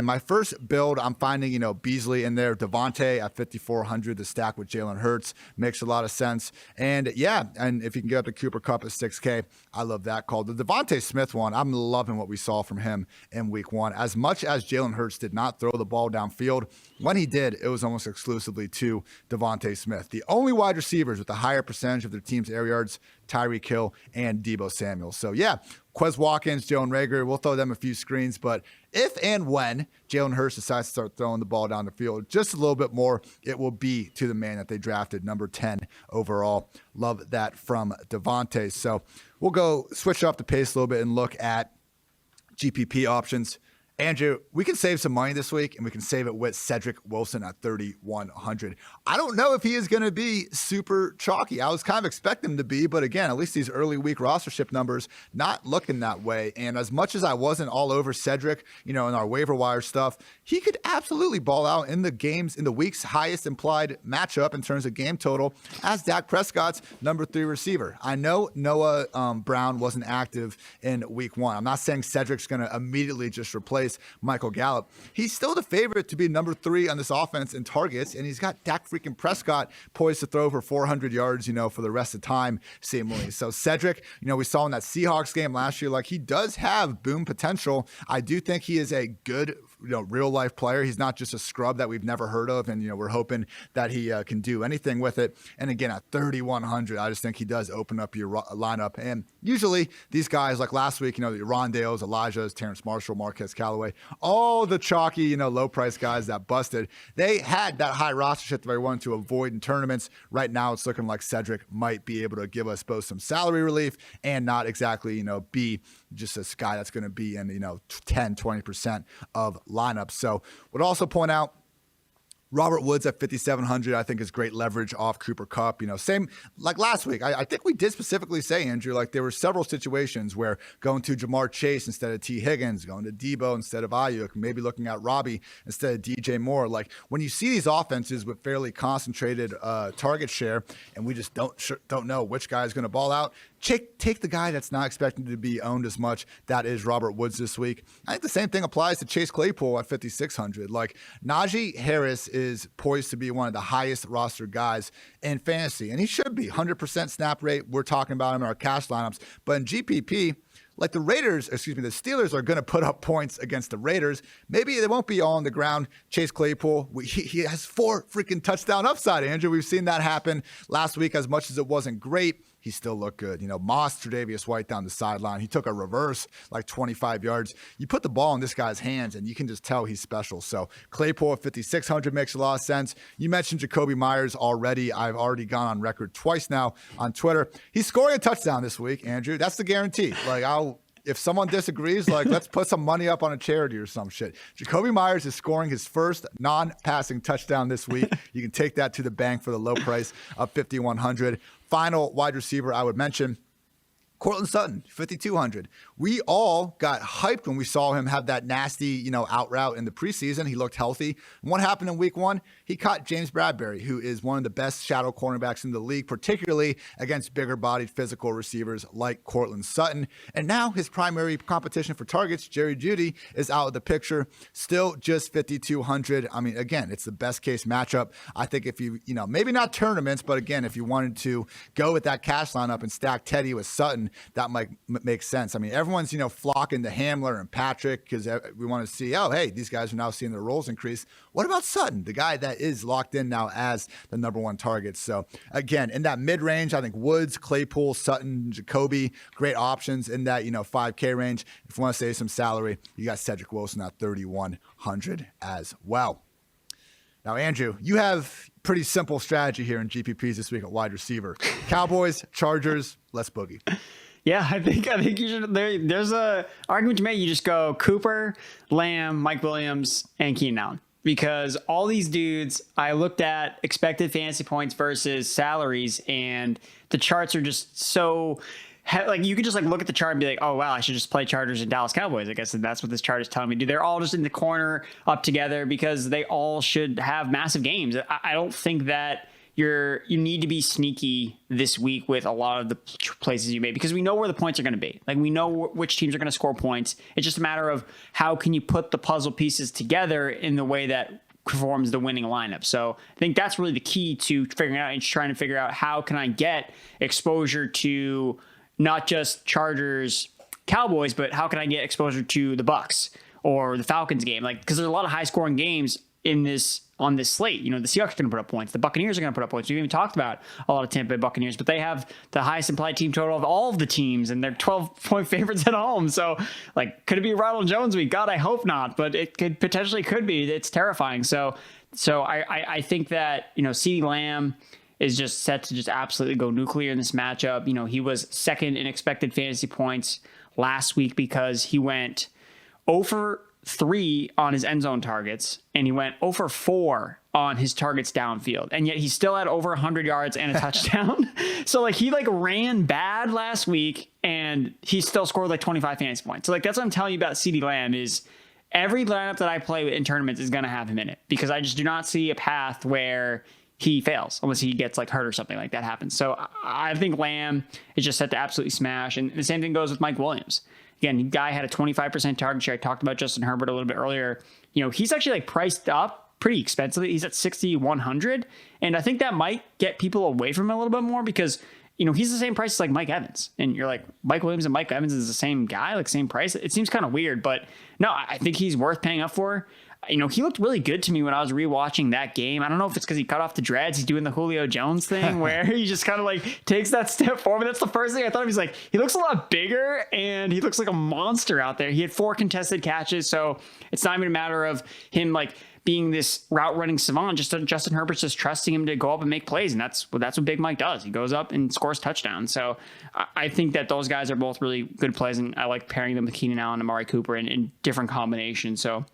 my first build, I'm finding, Beasley in there. DeVonta at 5,400, the stack with Jalen Hurts makes a lot of sense. And and if you can get up to Cooper Kupp at 6K, I love that call. The DeVonta Smith one, I'm loving what we saw from him in week 1. As much as Jalen Hurts did not throw the ball downfield, when he did, it was almost exclusively to DeVonta Smith. The only wide receivers with a higher percentage of their team's air yards, Tyreek Hill and Deebo Samuel. So Quez Watkins, Jalen Reagor, we'll throw them a few screens, but if and when Jalen Hurts decides to start throwing the ball down the field just a little bit more, it will be to the man that they drafted, number 10 overall. Love that from DeVonta. So we'll go switch up the pace a little bit and look at GPP options. Andrew, we can save some money this week, and we can save it with Cedrick Wilson at 3,100. I don't know if he is going to be super chalky. I was kind of expecting him to be, but again, at least these early week rostership numbers not looking that way. And as much as I wasn't all over Cedrick, in our waiver wire stuff, he could absolutely ball out in the games, in the week's highest implied matchup in terms of game total as Dak Prescott's number 3 receiver. I know Noah Brown wasn't active in week 1. I'm not saying Cedrick's going to immediately just replace Michael Gallup. He's still the favorite to be number 3 on this offense in targets, and he's got Dak freaking Prescott poised to throw for 400 yards, for the rest of the time, seemingly. So Cedrick, we saw in that Seahawks game last year, like he does have boom potential. I do think he is a good real life player. He's not just a scrub that we've never heard of, and we're hoping that he can do anything with it. And again, at 3,100, I just think he does open up your lineup. And usually these guys, like last week, the Rondales, Elijahs, Terrence Marshall, Marquez Callaway, all the chalky, low price guys that busted, they had that high rostership that they wanted to avoid in tournaments. Right now, it's looking like Cedrick might be able to give us both some salary relief and not exactly, be just a guy that's going to be in, 10, 20% of lineups. So would also point out Robert Woods at 5,700, I think, is great leverage off Cooper Kupp. Same like last week. I think we did specifically say, Andrew, like there were several situations where going to Jamar Chase instead of T. Higgins, going to Debo instead of Ayuk, maybe looking at Robbie instead of DJ Moore. Like when you see these offenses with fairly concentrated target share, and we just don't know which guy is going to ball out, take the guy that's not expected to be owned as much. That is Robert Woods this week. I think the same thing applies to Chase Claypool at 5,600. Like Najee Harris is poised to be one of the highest roster guys in fantasy, and he should be 100% snap rate. We're talking about him in our cash lineups, but in GPP, like the Steelers are going to put up points against the Raiders. Maybe they won't be all on the ground. Chase Claypool, he has 4 freaking touchdown upside, Andrew. We've seen that happen last week. As much as it wasn't great, he still looked good. Moss, Tre'Davious White down the sideline. He took a reverse, like 25 yards. You put the ball in this guy's hands, and you can just tell he's special. So Claypool at 5,600 makes a lot of sense. You mentioned Jacoby Myers already. I've already gone on record twice now on Twitter. He's scoring a touchdown this week, Andrew. That's the guarantee. If someone disagrees, let's put some money up on a charity or some shit. Jacoby Myers is scoring his first non-passing touchdown this week. You can take that to the bank for the low price of 5,100. Final wide receiver I would mention, Courtland Sutton, 5,200. We all got hyped when we saw him have that nasty, out route in the preseason. He looked healthy. And what happened in week 1? He caught James Bradbury, who is one of the best shadow cornerbacks in the league, particularly against bigger-bodied physical receivers like Courtland Sutton. And now his primary competition for targets, Jerry Jeudy, is out of the picture. Still just 5,200. I mean, again, it's the best-case matchup. I think if you, maybe not tournaments, but again, if you wanted to go with that cash lineup and stack Teddy with Sutton, that might make sense. I mean, everyone's, flocking to Hamler and Patrick because we want to see, oh, hey, these guys are now seeing their roles increase. What about Sutton, the guy that is locked in now as the number 1 target? So, again, in that mid-range, I think Woods, Claypool, Sutton, Jacoby, great options in that, 5K range. If you want to save some salary, you got Cedrick Wilson at 3,100 as well. Now, Andrew, you have pretty simple strategy here in GPPs this week at wide receiver. Cowboys, Chargers, let's boogie. Yeah, I think you should. There's a argument to make. You just go Cooper, Lamb, Mike Williams, and Keenan Allen. Because all these dudes, I looked at expected fantasy points versus salaries, and the charts are just so you could just look at the chart and be like, oh wow, I should just play Chargers and Dallas Cowboys. I guess that's what this chart is telling me. Dude, they're all just in the corner up together because they all should have massive games. I don't think that you need to be sneaky this week with a lot of the places you made because we know where the points are going to be. We know which teams are going to score points. It's just a matter of how can you put the puzzle pieces together in the way that performs the winning lineup. So I think that's really the key to figuring out and trying to figure out how can I get exposure to not just Chargers, Cowboys, but how can I get exposure to the Bucks or the Falcons game? Because there's a lot of high scoring games on this slate. The Seahawks are going to put up points. The Buccaneers are going to put up points. We've even talked about a lot of Tampa Bay Buccaneers, but they have the highest implied team total of all of the teams, and they're 12-point favorites at home. So, could it be Ronald Jones week? God, I hope not, but it potentially could be. It's terrifying. So I think that, CeeDee Lamb is just set to just absolutely go nuclear in this matchup. He was second in expected fantasy points last week because he went 0 for 3 on his end zone targets, and he went 0 for 4 on his targets downfield, and yet he still had over 100 yards and a touchdown. So he ran bad last week, and he still scored 25 fantasy points. So that's what I'm telling you about CeeDee Lamb is every lineup that I play in tournaments is going to have him in it because I just do not see a path where he fails unless he gets hurt or something like that happens. So I think Lamb is just set to absolutely smash, and the same thing goes with Mike Williams. Again, the guy had a 25% target share. I talked about Justin Herbert a little bit earlier. He's actually priced up pretty expensively. He's at 6,100. And I think that might get people away from him a little bit more because, he's the same price as like Mike Evans. And you're like, Mike Williams and Mike Evans is the same guy, like same price. It seems kind of weird, but no, I think he's worth paying up for. He looked really good to me when I was rewatching that game. I don't know if it's because he cut off the dreads. He's doing the Julio Jones thing where he just kind of like takes that step forward. That's the first thing I thought of. He's like, he looks a lot bigger and he looks like a monster out there. He had 4 contested catches. So it's not even a matter of him like being this route running savant. Just Justin Herbert's just trusting him to go up and make plays. And that's what Big Mike does. He goes up and scores touchdowns. So I think that those guys are both really good plays. And I like pairing them with Keenan Allen and Amari Cooper in different combinations. So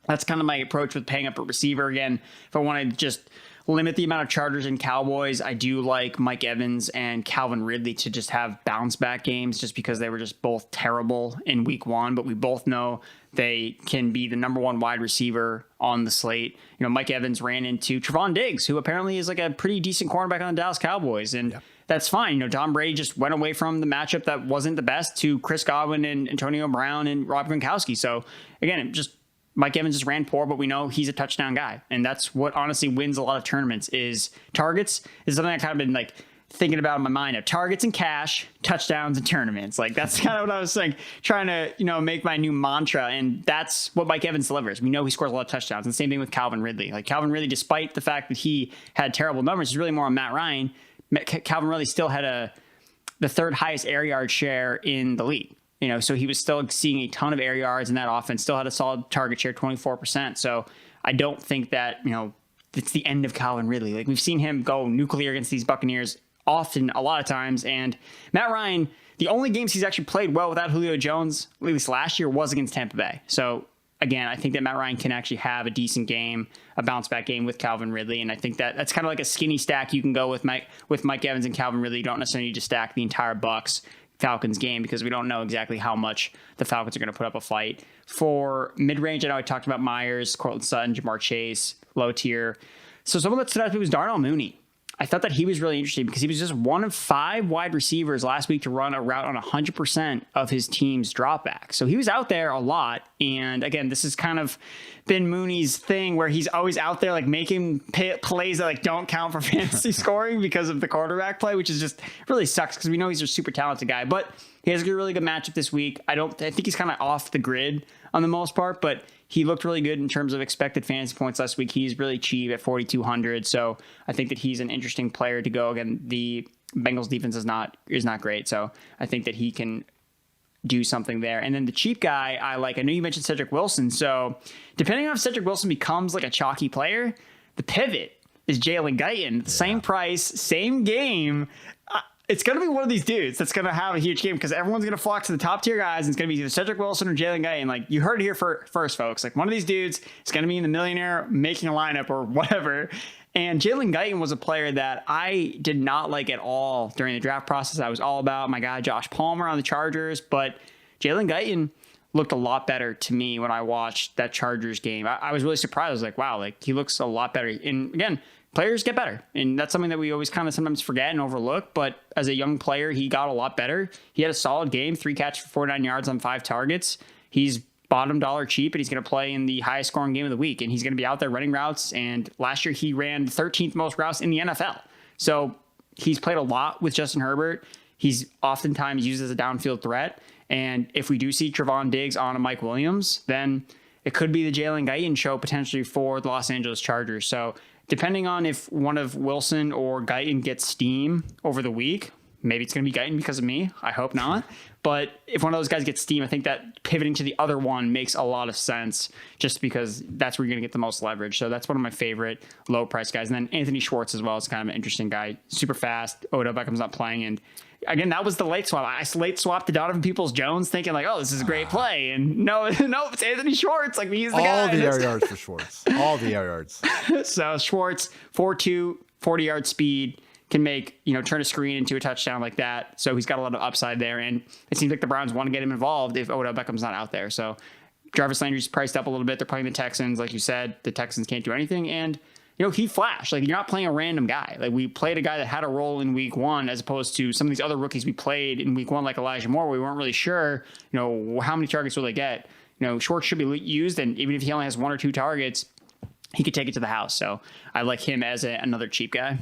that's kind of my approach with paying up a receiver. Again, if I want to just limit the amount of Chargers and Cowboys, I do like Mike Evans and Calvin Ridley to just have bounce back games just because they were just both terrible in week 1. But we both know they can be the number 1 wide receiver on the slate. Mike Evans ran into Trevon Diggs, who apparently is like a pretty decent cornerback on the Dallas Cowboys. And that's fine. Tom Brady just went away from the matchup that wasn't the best to Chris Godwin and Antonio Brown and Rob Gronkowski. So again, Mike Evans just ran poor, but we know he's a touchdown guy. And that's what honestly wins a lot of tournaments is targets. Is something I kind of been like thinking about in my mind of targets and cash, touchdowns and tournaments. Like that's kind of what I was like trying to, make my new mantra. And that's what Mike Evans delivers. We know he scores a lot of touchdowns. And the same thing with Calvin Ridley. Like Calvin Ridley, despite the fact that he had terrible numbers, is really more on Matt Ryan. Calvin Ridley still had the 3rd highest air yard share in the league. So he was still seeing a ton of air yards in that offense, still had a solid target share, 24%. So I don't think that, it's the end of Calvin Ridley. Like we've seen him go nuclear against these Buccaneers often, a lot of times. And Matt Ryan, the only games he's actually played well without Julio Jones, at least last year, was against Tampa Bay. So again, I think that Matt Ryan can actually have a decent game, a bounce back game with Calvin Ridley. And I think that that's kind of like a skinny stack you can go with Mike Evans and Calvin Ridley. You don't necessarily need to stack the entire Bucs Falcons game because we don't know exactly how much the Falcons are going to put up a fight. For mid-range, I know I talked about Myers, Cortland Sutton, Jamar Chase, low tier. So someone that stood out to me was Darnell Mooney. I thought that he was really interesting because he was just 1 of 5 wide receivers last week to run a route on 100% of his team's dropbacks. So he was out there a lot. And again, this has kind of been Mooney's thing where he's always out there like making plays that like don't count for fantasy scoring because of the quarterback play, which is just really sucks because we know he's a super talented guy. But he has a really good matchup this week. I think he's kind of off the grid on the most part, but he looked really good in terms of expected fantasy points last week. He's really cheap at 4,200. So I think that he's an interesting player to go. Again, the Bengals defense is not great. So I think that he can do something there. And then the cheap guy I like, I know you mentioned Cedrick Wilson. So depending on if Cedrick Wilson becomes like a chalky player, the pivot is Jalen Guyton. Same price, same game. It's going to be one of these dudes that's going to have a huge game because everyone's going to flock to the top tier guys. And it's going to be either Cedrick Wilson or Jalen Guyton. Like you heard it here first, folks. Like one of these dudes is going to be in the millionaire making a lineup or whatever. And Jalen Guyton was a player that I did not like at all during the draft process. I was all about my guy Josh Palmer on the Chargers, but Jalen Guyton looked a lot better to me when I watched that Chargers game. I was really surprised. I was like, wow, like he looks a lot better. And again, players get better. And that's something that we always kind of sometimes forget and overlook. But as a young player, he got a lot better. He had a solid game, 3 catches for 49 yards on 5 targets. He's bottom dollar cheap, and he's going to play in the highest scoring game of the week. And he's going to be out there running routes. And last year he ran the 13th most routes in the NFL. So he's played a lot with Justin Herbert. He's oftentimes used as a downfield threat. And if we do see Trevon Diggs on a Mike Williams, then it could be the Jalen Guyton show potentially for the Los Angeles Chargers. So depending on if one of Wilson or Guyton gets steam over the week, maybe it's going to be Guyton because of me. I hope not. But if one of those guys gets steam, I think that pivoting to the other one makes a lot of sense just because that's where you're going to get the most leverage. So that's one of my favorite low price guys. And then Anthony Schwartz as well is kind of an interesting guy. Super fast. Odell Beckham's not playing. And again, that was the late swap. I late swapped to Donovan Peoples-Jones thinking like, oh, this is a great play. And no, it's Anthony Schwartz. Like he's the guy. All the air yards for Schwartz. All the air yards. So Schwartz, 4.2, 40-yard speed, can make, turn a screen into a touchdown like that. So he's got a lot of upside there. And it seems like the Browns want to get him involved if Odell Beckham's not out there. So Jarvis Landry's priced up a little bit. They're playing the Texans. Like you said, the Texans can't do anything. And he flashed. Like, you're not playing a random guy. Like, we played a guy that had a role in week 1 as opposed to some of these other rookies we played in week 1, like Elijah Moore, where we weren't really sure, how many targets will they get. Schwartz should be used, and even if he only has 1 or 2 targets, he could take it to the house. So I like him as another cheap guy.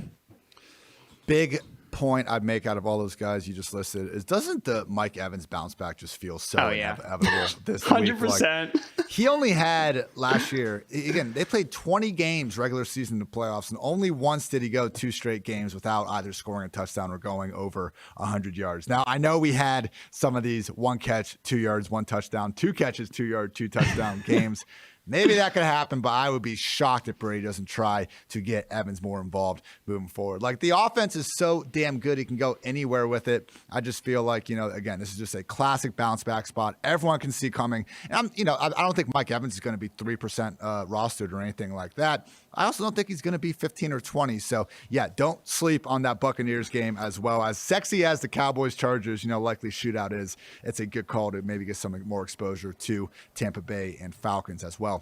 Big point I'd make out of all those guys you just listed is, doesn't the Mike Evans bounce back just feel so inevitable this week? 100%. Like, he only had last year, again, they played 20 games regular season to playoffs, and only once did he go 2 straight games without either scoring a touchdown or going over 100 yards. Now, I know we had some of these 1 catch, 2 yards, 1 touchdown, 2 catches, 2 yard, 2 touchdown games. Maybe that could happen, but I would be shocked if Brady doesn't try to get Evans more involved moving forward. Like, the offense is so damn good, he can go anywhere with it. I just feel like, again, this is just a classic bounce back spot. Everyone can see coming. And I don't think Mike Evans is going to be 3% rostered or anything like that. I also don't think he's going to be 15 or 20. So, yeah, don't sleep on that Buccaneers game as well. As sexy as the Cowboys-Chargers, likely shootout is, it's a good call to maybe get some more exposure to Tampa Bay and Falcons as well.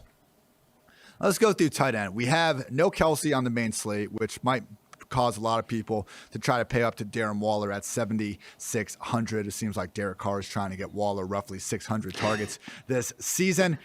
Let's go through tight end. We have no Kelsey on the main slate, which might cause a lot of people to try to pay up to Darren Waller at 7,600. It seems like Derek Carr is trying to get Waller roughly 600 targets this season.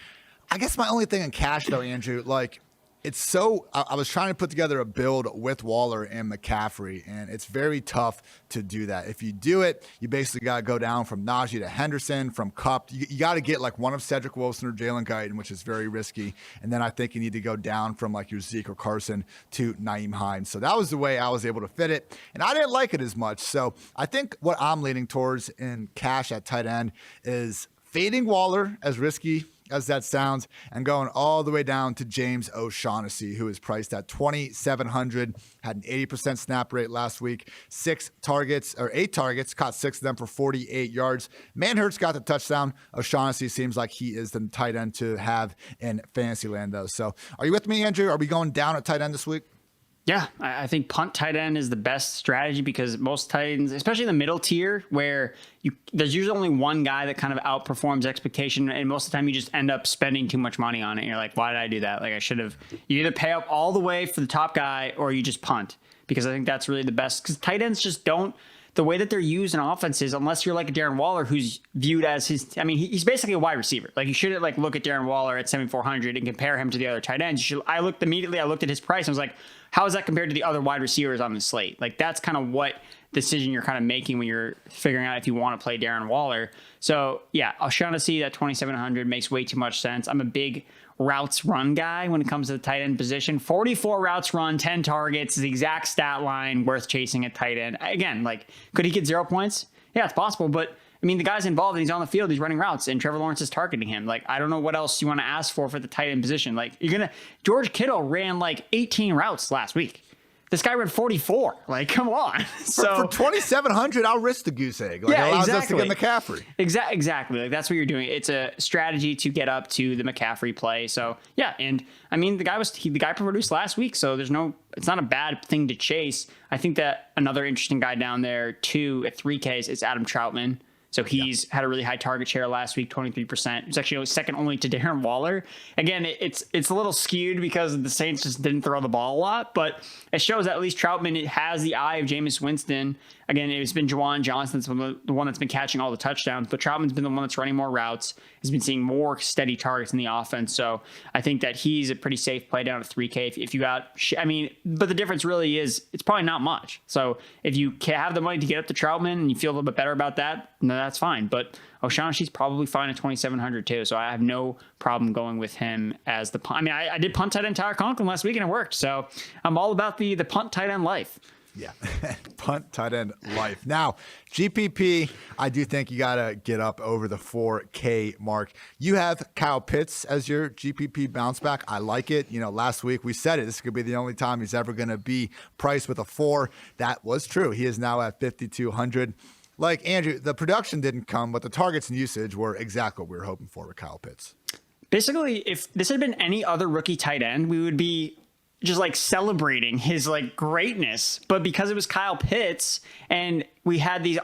I guess my only thing in cash, though, Andrew, I was trying to put together a build with Waller and McCaffrey, and it's very tough to do that. If you do it, you basically got to go down from Najee to Henderson, from Kupp. You got to get like one of Cedrick Wilson or Jalen Guyton, which is very risky. And then I think you need to go down from like your Zeke or Carson to Nyheim Hines. So that was the way I was able to fit it. And I didn't like it as much. So I think what I'm leaning towards in cash at tight end is fading Waller, as risky as that sounds, and going all the way down to James O'Shaughnessy, who is priced at 2,700, had an 80% snap rate last week, 8 targets, caught 6 of them for 48 yards. Manhurts got the touchdown. O'Shaughnessy seems like he is the tight end to have in fantasy land, though. So are you with me, Andrew? Are we going down at tight end this week? Yeah, I think punt tight end is the best strategy because most tight ends, especially in the middle tier, where there's usually only one guy that kind of outperforms expectation, and most of the time you just end up spending too much money on it. And you're like, why did I do that? Like, I should have. You either pay up all the way for the top guy or you just punt, because I think that's really the best. Because tight ends just don't. The way that they're used in offenses, unless you're like a Darren Waller, who's viewed as he's basically a wide receiver. Like, you shouldn't look at Darren Waller at 7,400 and compare him to the other tight ends. I looked at his price and was like, how is that compared to the other wide receivers on the slate? Like, that's kind of what decision you're kind of making when you're figuring out if you want to play Darren Waller. So yeah, O'Shaughnessy at 2,700 makes way too much sense. I'm a big routes run guy when it comes to the tight end position. 44 routes run, 10 targets, the exact stat line worth chasing at tight end. Again, could he get 0 points? Yeah, it's possible, but the guy's involved and he's on the field, he's running routes, and Trevor Lawrence is targeting him. I don't know what else you want to ask for the tight end position. George Kittle ran 18 routes last week. This guy ran 44. Come on. So for 2,700, I'll risk the goose egg. It allows us to get McCaffrey. Exactly. That's what you're doing. It's a strategy to get up to the McCaffrey play. So yeah, and the guy produced last week, so it's not a bad thing to chase. I think that another interesting guy down there too at 3Ks is Adam Troutman. So he's had a really high target share last week, 23%. It's actually second only to Darren Waller. Again, it's a little skewed because the Saints just didn't throw the ball a lot, but it shows that at least Troutman has the eye of Jameis Winston. Again, it's been Juwan Johnson's the one that's been catching all the touchdowns, but Troutman's been the one that's running more routes. He's been seeing more steady targets in the offense. So I think that he's a pretty safe play down at 3K. If you got, but the difference really is it's probably not much. So if you have the money to get up to Troutman and you feel a little bit better about that, no, that's fine. But O'Shaughnessy's probably fine at 2,700 too. So I have no problem going with him as the punt. I did punt tight end Tyler Conklin last week and it worked. So I'm all about the punt tight end life. Yeah, punt tight end life. Now, GPP, I do think you got to get up over the 4K mark. You have Kyle Pitts as your GPP bounce back. I like it. Last week we said it. This could be the only time he's ever going to be priced with a 4. That was true. He is now at 5,200. Andrew, the production didn't come, but the targets and usage were exactly what we were hoping for with Kyle Pitts. Basically, if this had been any other rookie tight end, we would be just celebrating his greatness, but because it was Kyle Pitts and we had these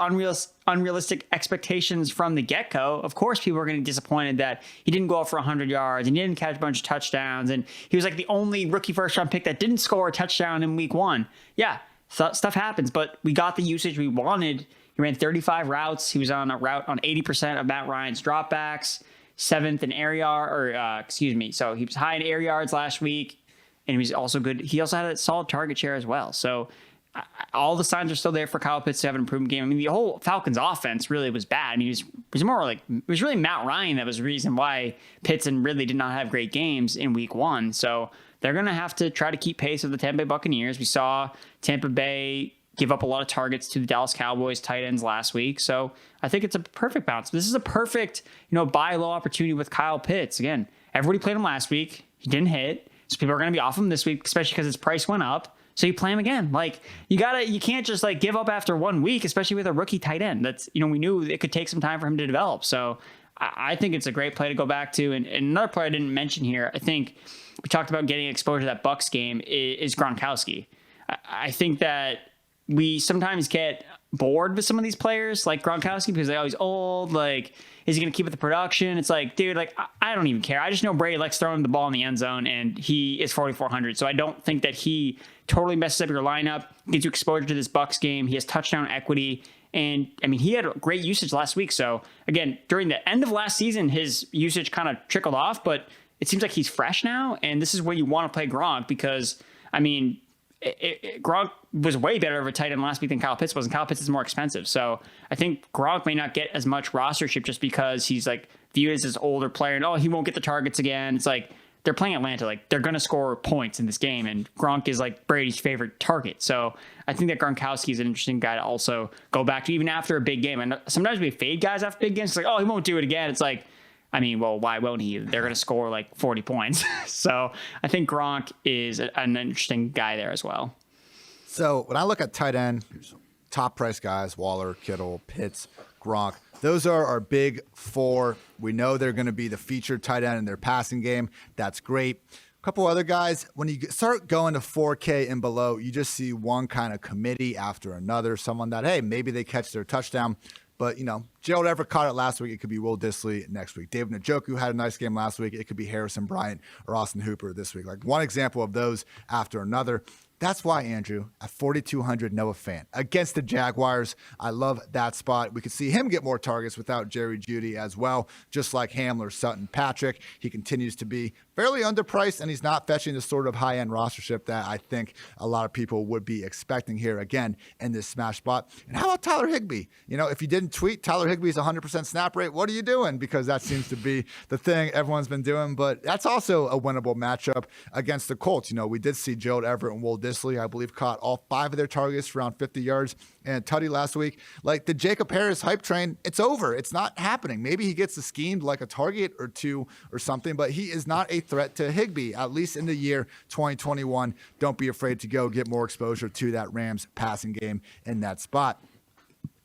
unrealistic expectations from the get-go, of course people were going to be disappointed that he didn't go out for 100 yards and he didn't catch a bunch of touchdowns, and he was the only rookie first-round pick that didn't score a touchdown in week 1. Yeah, stuff happens, but we got the usage we wanted. He ran 35 routes. He was on a route on 80% of Matt Ryan's dropbacks, 7th in air yard, so he was high in air yards last week. And he was also good. He also had a solid target share as well. So all the signs are still there for Kyle Pitts to have an improved game. I mean, the whole Falcons offense really was bad. I mean, it was really Matt Ryan that was the reason why Pitts and Ridley did not have great games in week 1. So they're going to have to try to keep pace with the Tampa Bay Buccaneers. We saw Tampa Bay give up a lot of targets to the Dallas Cowboys tight ends last week. So I think it's a perfect bounce. This is a perfect, buy low opportunity with Kyle Pitts. Again, everybody played him last week. He didn't hit. So people are going to be off him this week, especially because his price went up. So you play him again. Like you can't just like give up after 1 week, especially with a rookie tight end. That's, we knew it could take some time for him to develop. So I think it's a great play to go back to. And another player I didn't mention here, I think we talked about getting exposure to that Bucs game is Gronkowski. I think that we sometimes get bored with some of these players like Gronkowski because they're always old. Like, is he going to keep with the production? It's like, dude, like, I don't even care. I just know Brady likes throwing the ball in the end zone, and he is 4,400. So I don't think that he totally messes up your lineup, gives you exposure to this Bucs game. He has touchdown equity. And, I mean, he had great usage last week. So, again, during the end of last season, his usage kind of trickled off, but it seems like he's fresh now. And this is where you want to play Gronk because, I mean, Gronk was way better of a tight end last week than Kyle Pitts was, and Kyle Pitts is more expensive. So I think Gronk may not get as much rostership just because he's like viewed as this older player and, he won't get the targets again. It's like they're playing Atlanta. Like they're going to score points in this game, and Gronk is like Brady's favorite target. So I think that Gronkowski is an interesting guy to also go back to even after a big game. And sometimes we fade guys after big games. It's like, he won't do it again. It's like, I mean, well, why won't he? They're going to score like 40 points. So I think Gronk is an interesting guy there as well. So when I look at tight end, top price guys, Waller, Kittle, Pitts, Gronk, those are our big 4. We know they're going to be the featured tight end in their passing game. That's great. A couple other guys, when you start going to 4K and below, you just see one kind of committee after another, someone that, hey, maybe they catch their touchdown. But, Gerald Everett caught it last week. It could be Will Dissly next week. David Njoku had a nice game last week. It could be Harrison Bryant or Austin Hooper this week. Like one example of those after another. That's why, Andrew, at 4,200, Noah Fant against the Jaguars. I love that spot. We could see him get more targets without Jerry Jeudy as well, just like Hamler, Sutton, Patrick. He continues to be fairly underpriced, and he's not fetching the sort of high-end rostership that I think a lot of people would be expecting here, again, in this smash spot. And how about Tyler Higbee? If you didn't tweet Tyler Higbee's 100% snap rate, what are you doing? Because that seems to be the thing everyone's been doing. But that's also a winnable matchup against the Colts. We did see Gerald Everett and Will Dissly, I believe, caught all 5 of their targets for around 50 yards and Tutty last week. Like the Jacob Harris hype train, it's over. It's not happening. Maybe he gets schemed like a target or 2 or something, but he is not a threat to Higbee, at least in the year 2021. Don't be afraid to go get more exposure to that Rams passing game in that spot.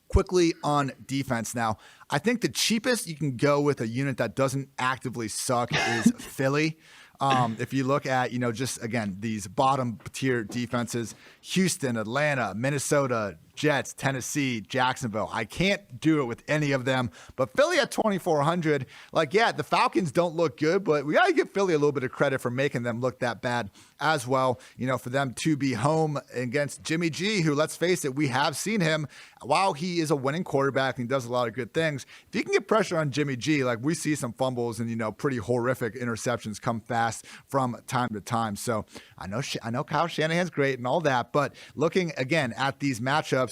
Quickly on defense now, I think the cheapest you can go with a unit that doesn't actively suck is Philly. If you look at, just again, these bottom tier defenses, Houston, Atlanta, Minnesota, Jets, Tennessee, Jacksonville. I can't do it with any of them, but Philly at 2,400, the Falcons don't look good, but we got to give Philly a little bit of credit for making them look that bad as well. For them to be home against Jimmy G, who, let's face it, we have seen him, while he is a winning quarterback and he does a lot of good things, if you can get pressure on Jimmy G, we see some fumbles and, pretty horrific interceptions come fast from time to time. So I know Kyle Shanahan's great and all that, but looking again at these matchups,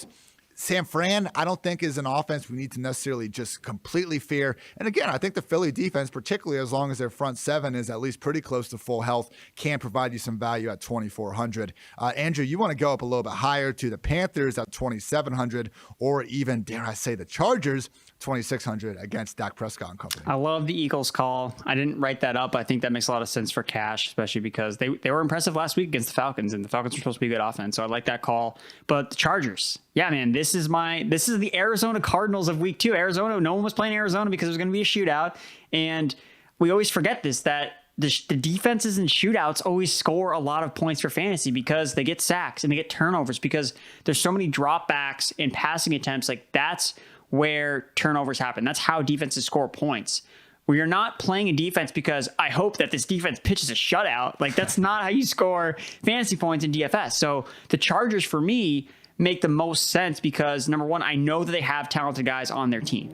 San Fran, I don't think is an offense we need to necessarily just completely fear. And again, I think the Philly defense, particularly as long as their front 7 is at least pretty close to full health, can provide you some value at 2,400. Andrew, you want to go up a little bit higher to the Panthers at 2,700, or even, dare I say, the Chargers, 2,600 against Dak Prescott and company. I love the Eagles call. I didn't write that up. I think that makes a lot of sense for cash, especially because they were impressive last week against the Falcons, and the Falcons are supposed to be a good offense. So I like that call. But the Chargers, yeah, man, this is the Arizona Cardinals of week 2. Arizona, no one was playing Arizona because it was going to be a shootout. And we always forget this, that the defenses and shootouts always score a lot of points for fantasy because they get sacks and they get turnovers because there's so many dropbacks and passing attempts. Like that's where turnovers happen. That's how defenses score points. We are not playing a defense because I hope that this defense pitches a shutout. Like that's not how you score fantasy points in DFS. So the Chargers for me make the most sense because number one, I know that they have talented guys on their team.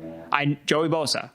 Joey Bosa,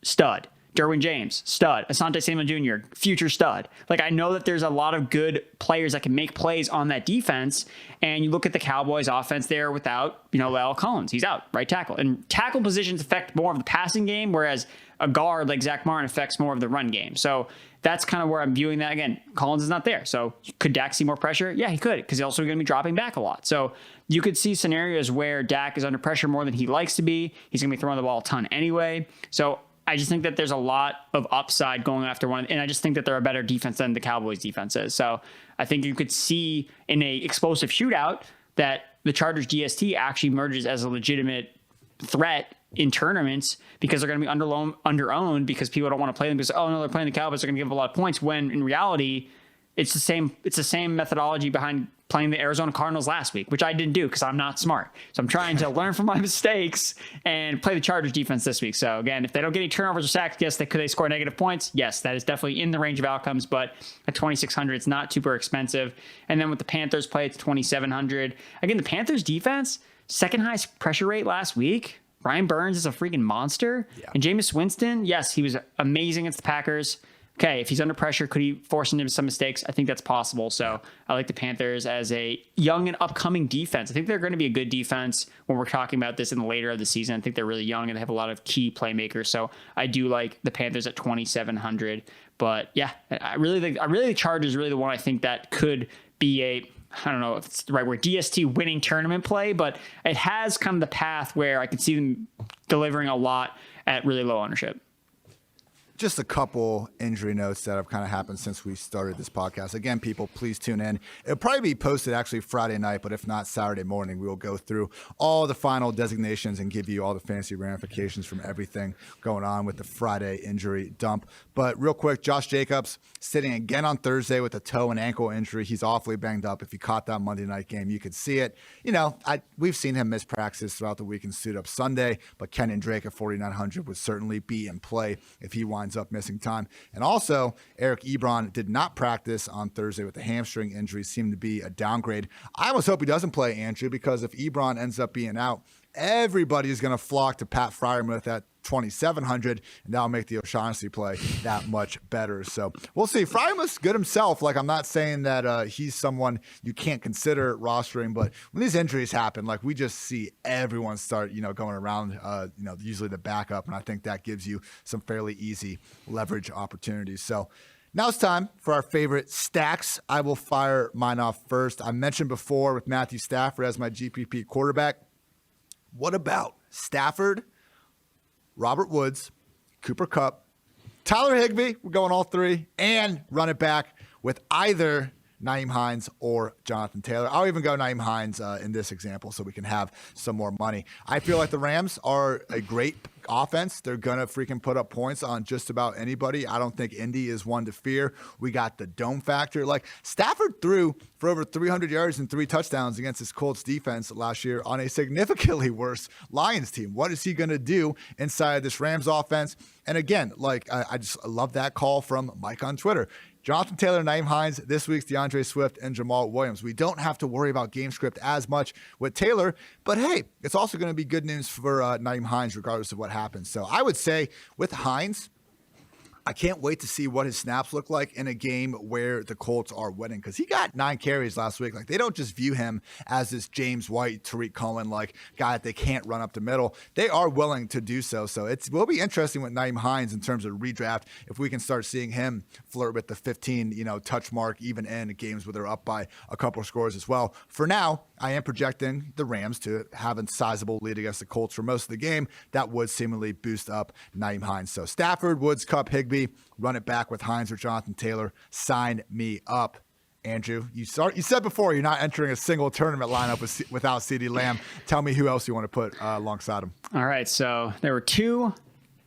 stud. Derwin James, stud. Asante Samuel Jr., future stud. Like, I know that there's a lot of good players that can make plays on that defense. And you look at the Cowboys offense there without, La'el Collins. He's out, right tackle. And tackle positions affect more of the passing game, whereas a guard like Zach Martin affects more of the run game. So that's kind of where I'm viewing that. Again, Collins is not there. So could Dak see more pressure? Yeah, he could, because he's also going to be dropping back a lot. So you could see scenarios where Dak is under pressure more than he likes to be. He's going to be throwing the ball a ton anyway. So I just think that there's a lot of upside going after one. And I just think that they're a better defense than the Cowboys defense is. So I think you could see in a explosive shootout that the Chargers DST actually emerges as a legitimate threat in tournaments, because they're going to be under-owned because people don't want to play them because, oh no, they're playing the Cowboys, they're going to give a lot of points, when in reality, it's the same methodology behind playing the Arizona Cardinals last week, which I didn't do because I'm not smart. So I'm trying to learn from my mistakes and play the Chargers defense this week. So again, if they don't get any turnovers or sacks, yes, could they score negative points? Yes, that is definitely in the range of outcomes, but at 2,600, it's not super expensive. And then with the Panthers play, it's 2,700. Again, the Panthers defense, second highest pressure rate last week. Brian Burns is a freaking monster. Yeah. And Jameis Winston, yes, he was amazing against the Packers. Okay, if he's under pressure, could he force him into some mistakes? I think that's possible. So I like the Panthers as a young and upcoming defense. I think they're going to be a good defense when we're talking about this in the later of the season. I think they're really young and they have a lot of key playmakers. So I do like the Panthers at 2,700. But yeah, I really think the Chargers is really the one I think that could be I don't know if it's the right word, DST winning tournament play, but it has come the path where I could see them delivering a lot at really low ownership. Just a couple injury notes that have kind of happened since we started this podcast. Again, people, please tune in. It'll probably be posted actually Friday night, but if not Saturday morning, we will go through all the final designations and give you all the fancy ramifications from everything going on with the Friday injury dump. But real quick, Josh Jacobs sitting again on Thursday with a toe and ankle injury. He's awfully banged up. If you caught that Monday night game, you could see it. We've seen him miss practice throughout the week and suit up Sunday, but Kenyon Drake at 4,900 would certainly be in play if he winds up missing time. And also, Eric Ebron did not practice on Thursday with a hamstring injury, seemed to be a downgrade. I almost hope he doesn't play, Andrew, because if Ebron ends up being out, everybody is going to flock to Pat Freiermuth at 2,700, and that'll make the O'Shaughnessy play that much better. So we'll see. Freiermuth's good himself. Like, I'm not saying that he's someone you can't consider rostering, but when these injuries happen, like, we just see everyone start, going around, usually the backup, and I think that gives you some fairly easy leverage opportunities. So now it's time for our favorite stacks. I will fire mine off first. I mentioned before with Matthew Stafford as my GPP quarterback. What about Stafford, Robert Woods, Cooper Kupp, Tyler Higbee, we're going all three, and run it back with either Nyheim Hines or Jonathan Taylor. I'll even go Nyheim Hines in this example so we can have some more money. I feel like the Rams are a great offense. They're going to freaking put up points on just about anybody. I don't think Indy is one to fear. We got the dome factor. Like, Stafford threw for over 300 yards and 3 touchdowns against his Colts defense last year on a significantly worse Lions team. What is he going to do inside this Rams offense? And again, I just love that call from Mike on Twitter. Jonathan Taylor, Nyheim Hines, this week's DeAndre Swift, and Jamal Williams. We don't have to worry about game script as much with Taylor, but hey, it's also going to be good news for Nyheim Hines regardless of what happens. So I would say with Hines, I can't wait to see what his snaps look like in a game where the Colts are winning, because he got 9 carries last week. Like, they don't just view him as this James White, Tariq Cohen, guy that they can't run up the middle. They are willing to do so. So it will be interesting with Nyheim Hines in terms of redraft if we can start seeing him flirt with the 15, touch mark, even in games where they're up by a couple of scores as well. For now, I am projecting the Rams to have a sizable lead against the Colts for most of the game. That would seemingly boost up Nyheim Hines. So Stafford, Woods, Kupp, Higbee, run it back with Hines or Jonathan Taylor. Sign me up. Andrew, you said before you're not entering a single tournament lineup without CeeDee Lamb. Tell me who else you want to put alongside him. All right, so there were 2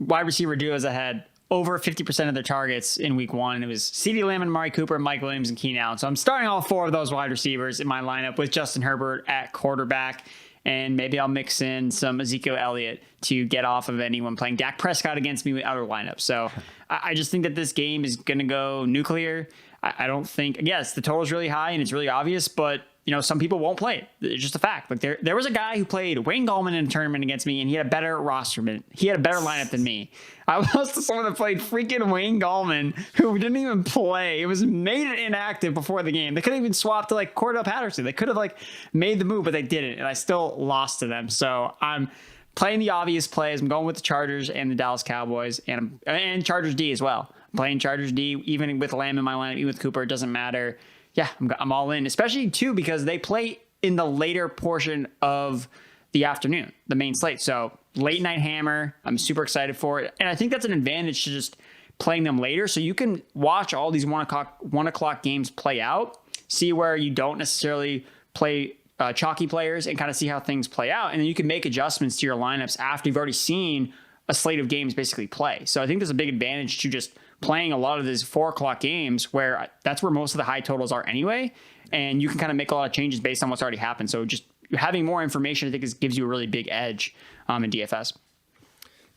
wide receiver duos that had over 50% of their targets in week 1. It was CeeDee Lamb and Amari Cooper, Mike Williams, and Keenan Allen. So I'm starting all 4 of those wide receivers in my lineup with Justin Herbert at quarterback. And maybe I'll mix in some Ezekiel Elliott to get off of anyone playing Dak Prescott against me with other lineups. So I just think that this game is going to go nuclear. I don't think, yes, the total is really high and it's really obvious, but some people won't play it. It's just a fact. Like there was a guy who played Wayne Gallman in a tournament against me, and he had a better roster. He had a better lineup than me. I lost to someone that played freaking Wayne Gallman, who didn't even play. It was made it inactive before the game. They could have even swapped to like Cordell Patterson. They could have like made the move, but they didn't, and I still lost to them. So I'm playing the obvious plays. I'm going with the Chargers and the Dallas Cowboys, and Chargers D as well. I'm playing Chargers D, even with Lamb in my lineup, even with Cooper. It doesn't matter. Yeah, I'm all in, especially too because they play in the later portion of the afternoon, the main slate. So late night hammer, I'm super excited for it. And I think that's an advantage to just playing them later. So you can watch all these 1 o'clock games play out, see where you don't necessarily play chalky players and kind of see how things play out. And then you can make adjustments to your lineups after you've already seen a slate of games basically play. So I think there's a big advantage to just playing a lot of these 4 o'clock games where that's where most of the high totals are anyway. And you can kind of make a lot of changes based on what's already happened. So just having more information, I think, gives you a really big edge in DFS.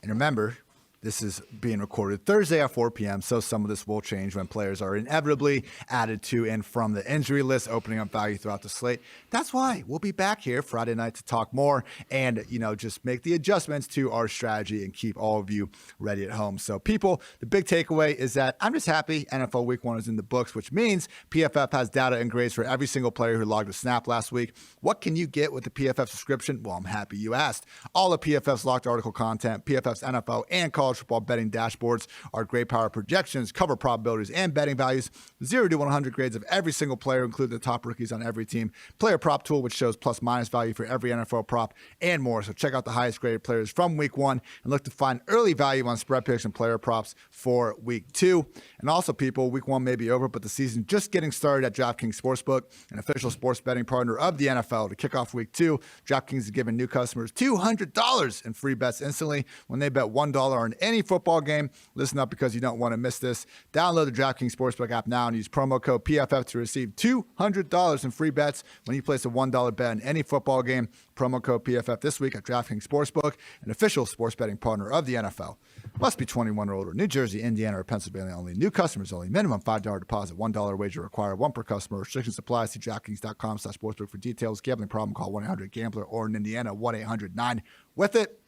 And remember, this is being recorded Thursday at 4 p.m., so some of this will change when players are inevitably added to and from the injury list, opening up value throughout the slate. That's why we'll be back here Friday night to talk more and, just make the adjustments to our strategy and keep all of you ready at home. So, people, the big takeaway is that I'm just happy NFL Week 1 is in the books, which means PFF has data and grades for every single player who logged a snap last week. What can you get with the PFF subscription? Well, I'm happy you asked. All of PFF's locked article content, PFF's NFL and college football betting dashboards, our great power projections, cover probabilities, and betting values, 0 to 100 grades of every single player, including the top rookies on every team, player prop tool, which shows plus minus value for every NFL prop, and more. So check out the highest graded players from week 1 and look to find early value on spread picks and player props for week 2. And also, people, week 1 may be over, but the season just getting started at DraftKings Sportsbook, an official sports betting partner of the NFL. To kick off week 2, DraftKings is giving new customers $200 in free bets instantly when they bet $1 on any football game. Listen up because you don't want to miss this. Download the DraftKings Sportsbook app now and use promo code PFF to receive $200 in free bets when you place a $1 bet on any football game. Promo code PFF this week at DraftKings Sportsbook, an official sports betting partner of the NFL. Must be 21 or older. New Jersey, Indiana, or Pennsylvania only. New customers only. Minimum $5 deposit. $1 wager required. 1 per customer. Restrictions apply. See DraftKings.com/sportsbook for details. Gambling problem? Call 1-800-GAMBLER or in Indiana 1-800-9-WITH-IT.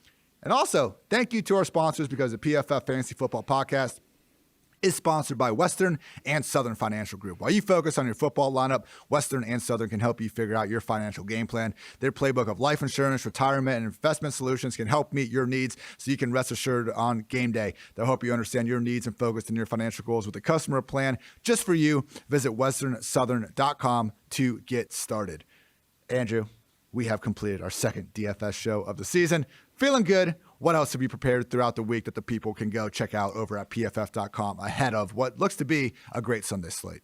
And also, thank you to our sponsors because the PFF Fantasy Football Podcast is sponsored by Western and Southern Financial Group. While you focus on your football lineup, Western and Southern can help you figure out your financial game plan. Their playbook of life insurance, retirement, and investment solutions can help meet your needs so you can rest assured on game day. They'll help you understand your needs and focus on your financial goals with a customer plan just for you. Visit westernsouthern.com to get started. Andrew, we have completed our second DFS show of the season. Feeling good. What else have you prepared throughout the week that the people can go check out over at pff.com ahead of what looks to be a great Sunday slate?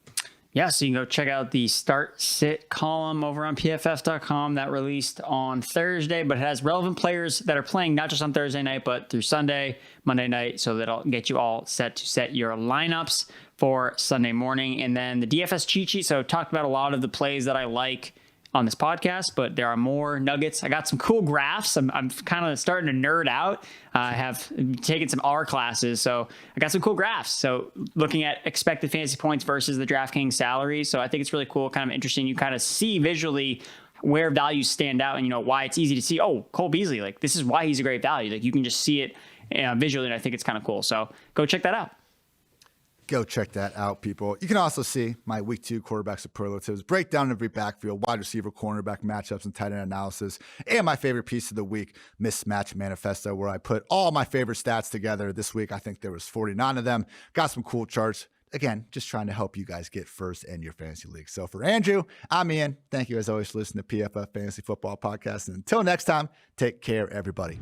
Yeah, so you can go check out the start sit column over on pff.com that released on Thursday, but it has relevant players that are playing not just on Thursday night, but through Sunday, Monday night. So that'll get you all set to set your lineups for Sunday morning. And then the DFS cheat sheet. So talked about a lot of the plays that I like on this podcast, but there are more nuggets. I got some cool graphs. I'm kind of starting to nerd out. I have taken some R classes, so I got some cool graphs. So looking at expected fantasy points versus the DraftKings salary. So I think it's really cool, kind of interesting. You kind of see visually where values stand out and, why it's easy to see, oh, Cole Beasley, like this is why he's a great value. Like you can just see it visually, and I think it's kind of cool. So go check that out. Go check that out, people. You can also see my week 2 quarterback superlatives, breakdown of every backfield, wide receiver, cornerback matchups, and tight end analysis, and my favorite piece of the week, mismatch manifesto, where I put all my favorite stats together. This week, I think there was 49 of them. Got some cool charts. Again, just trying to help you guys get first in your fantasy league. So for Andrew, I'm Ian. Thank you as always for listening to PFF Fantasy Football Podcast. And until next time, take care, everybody.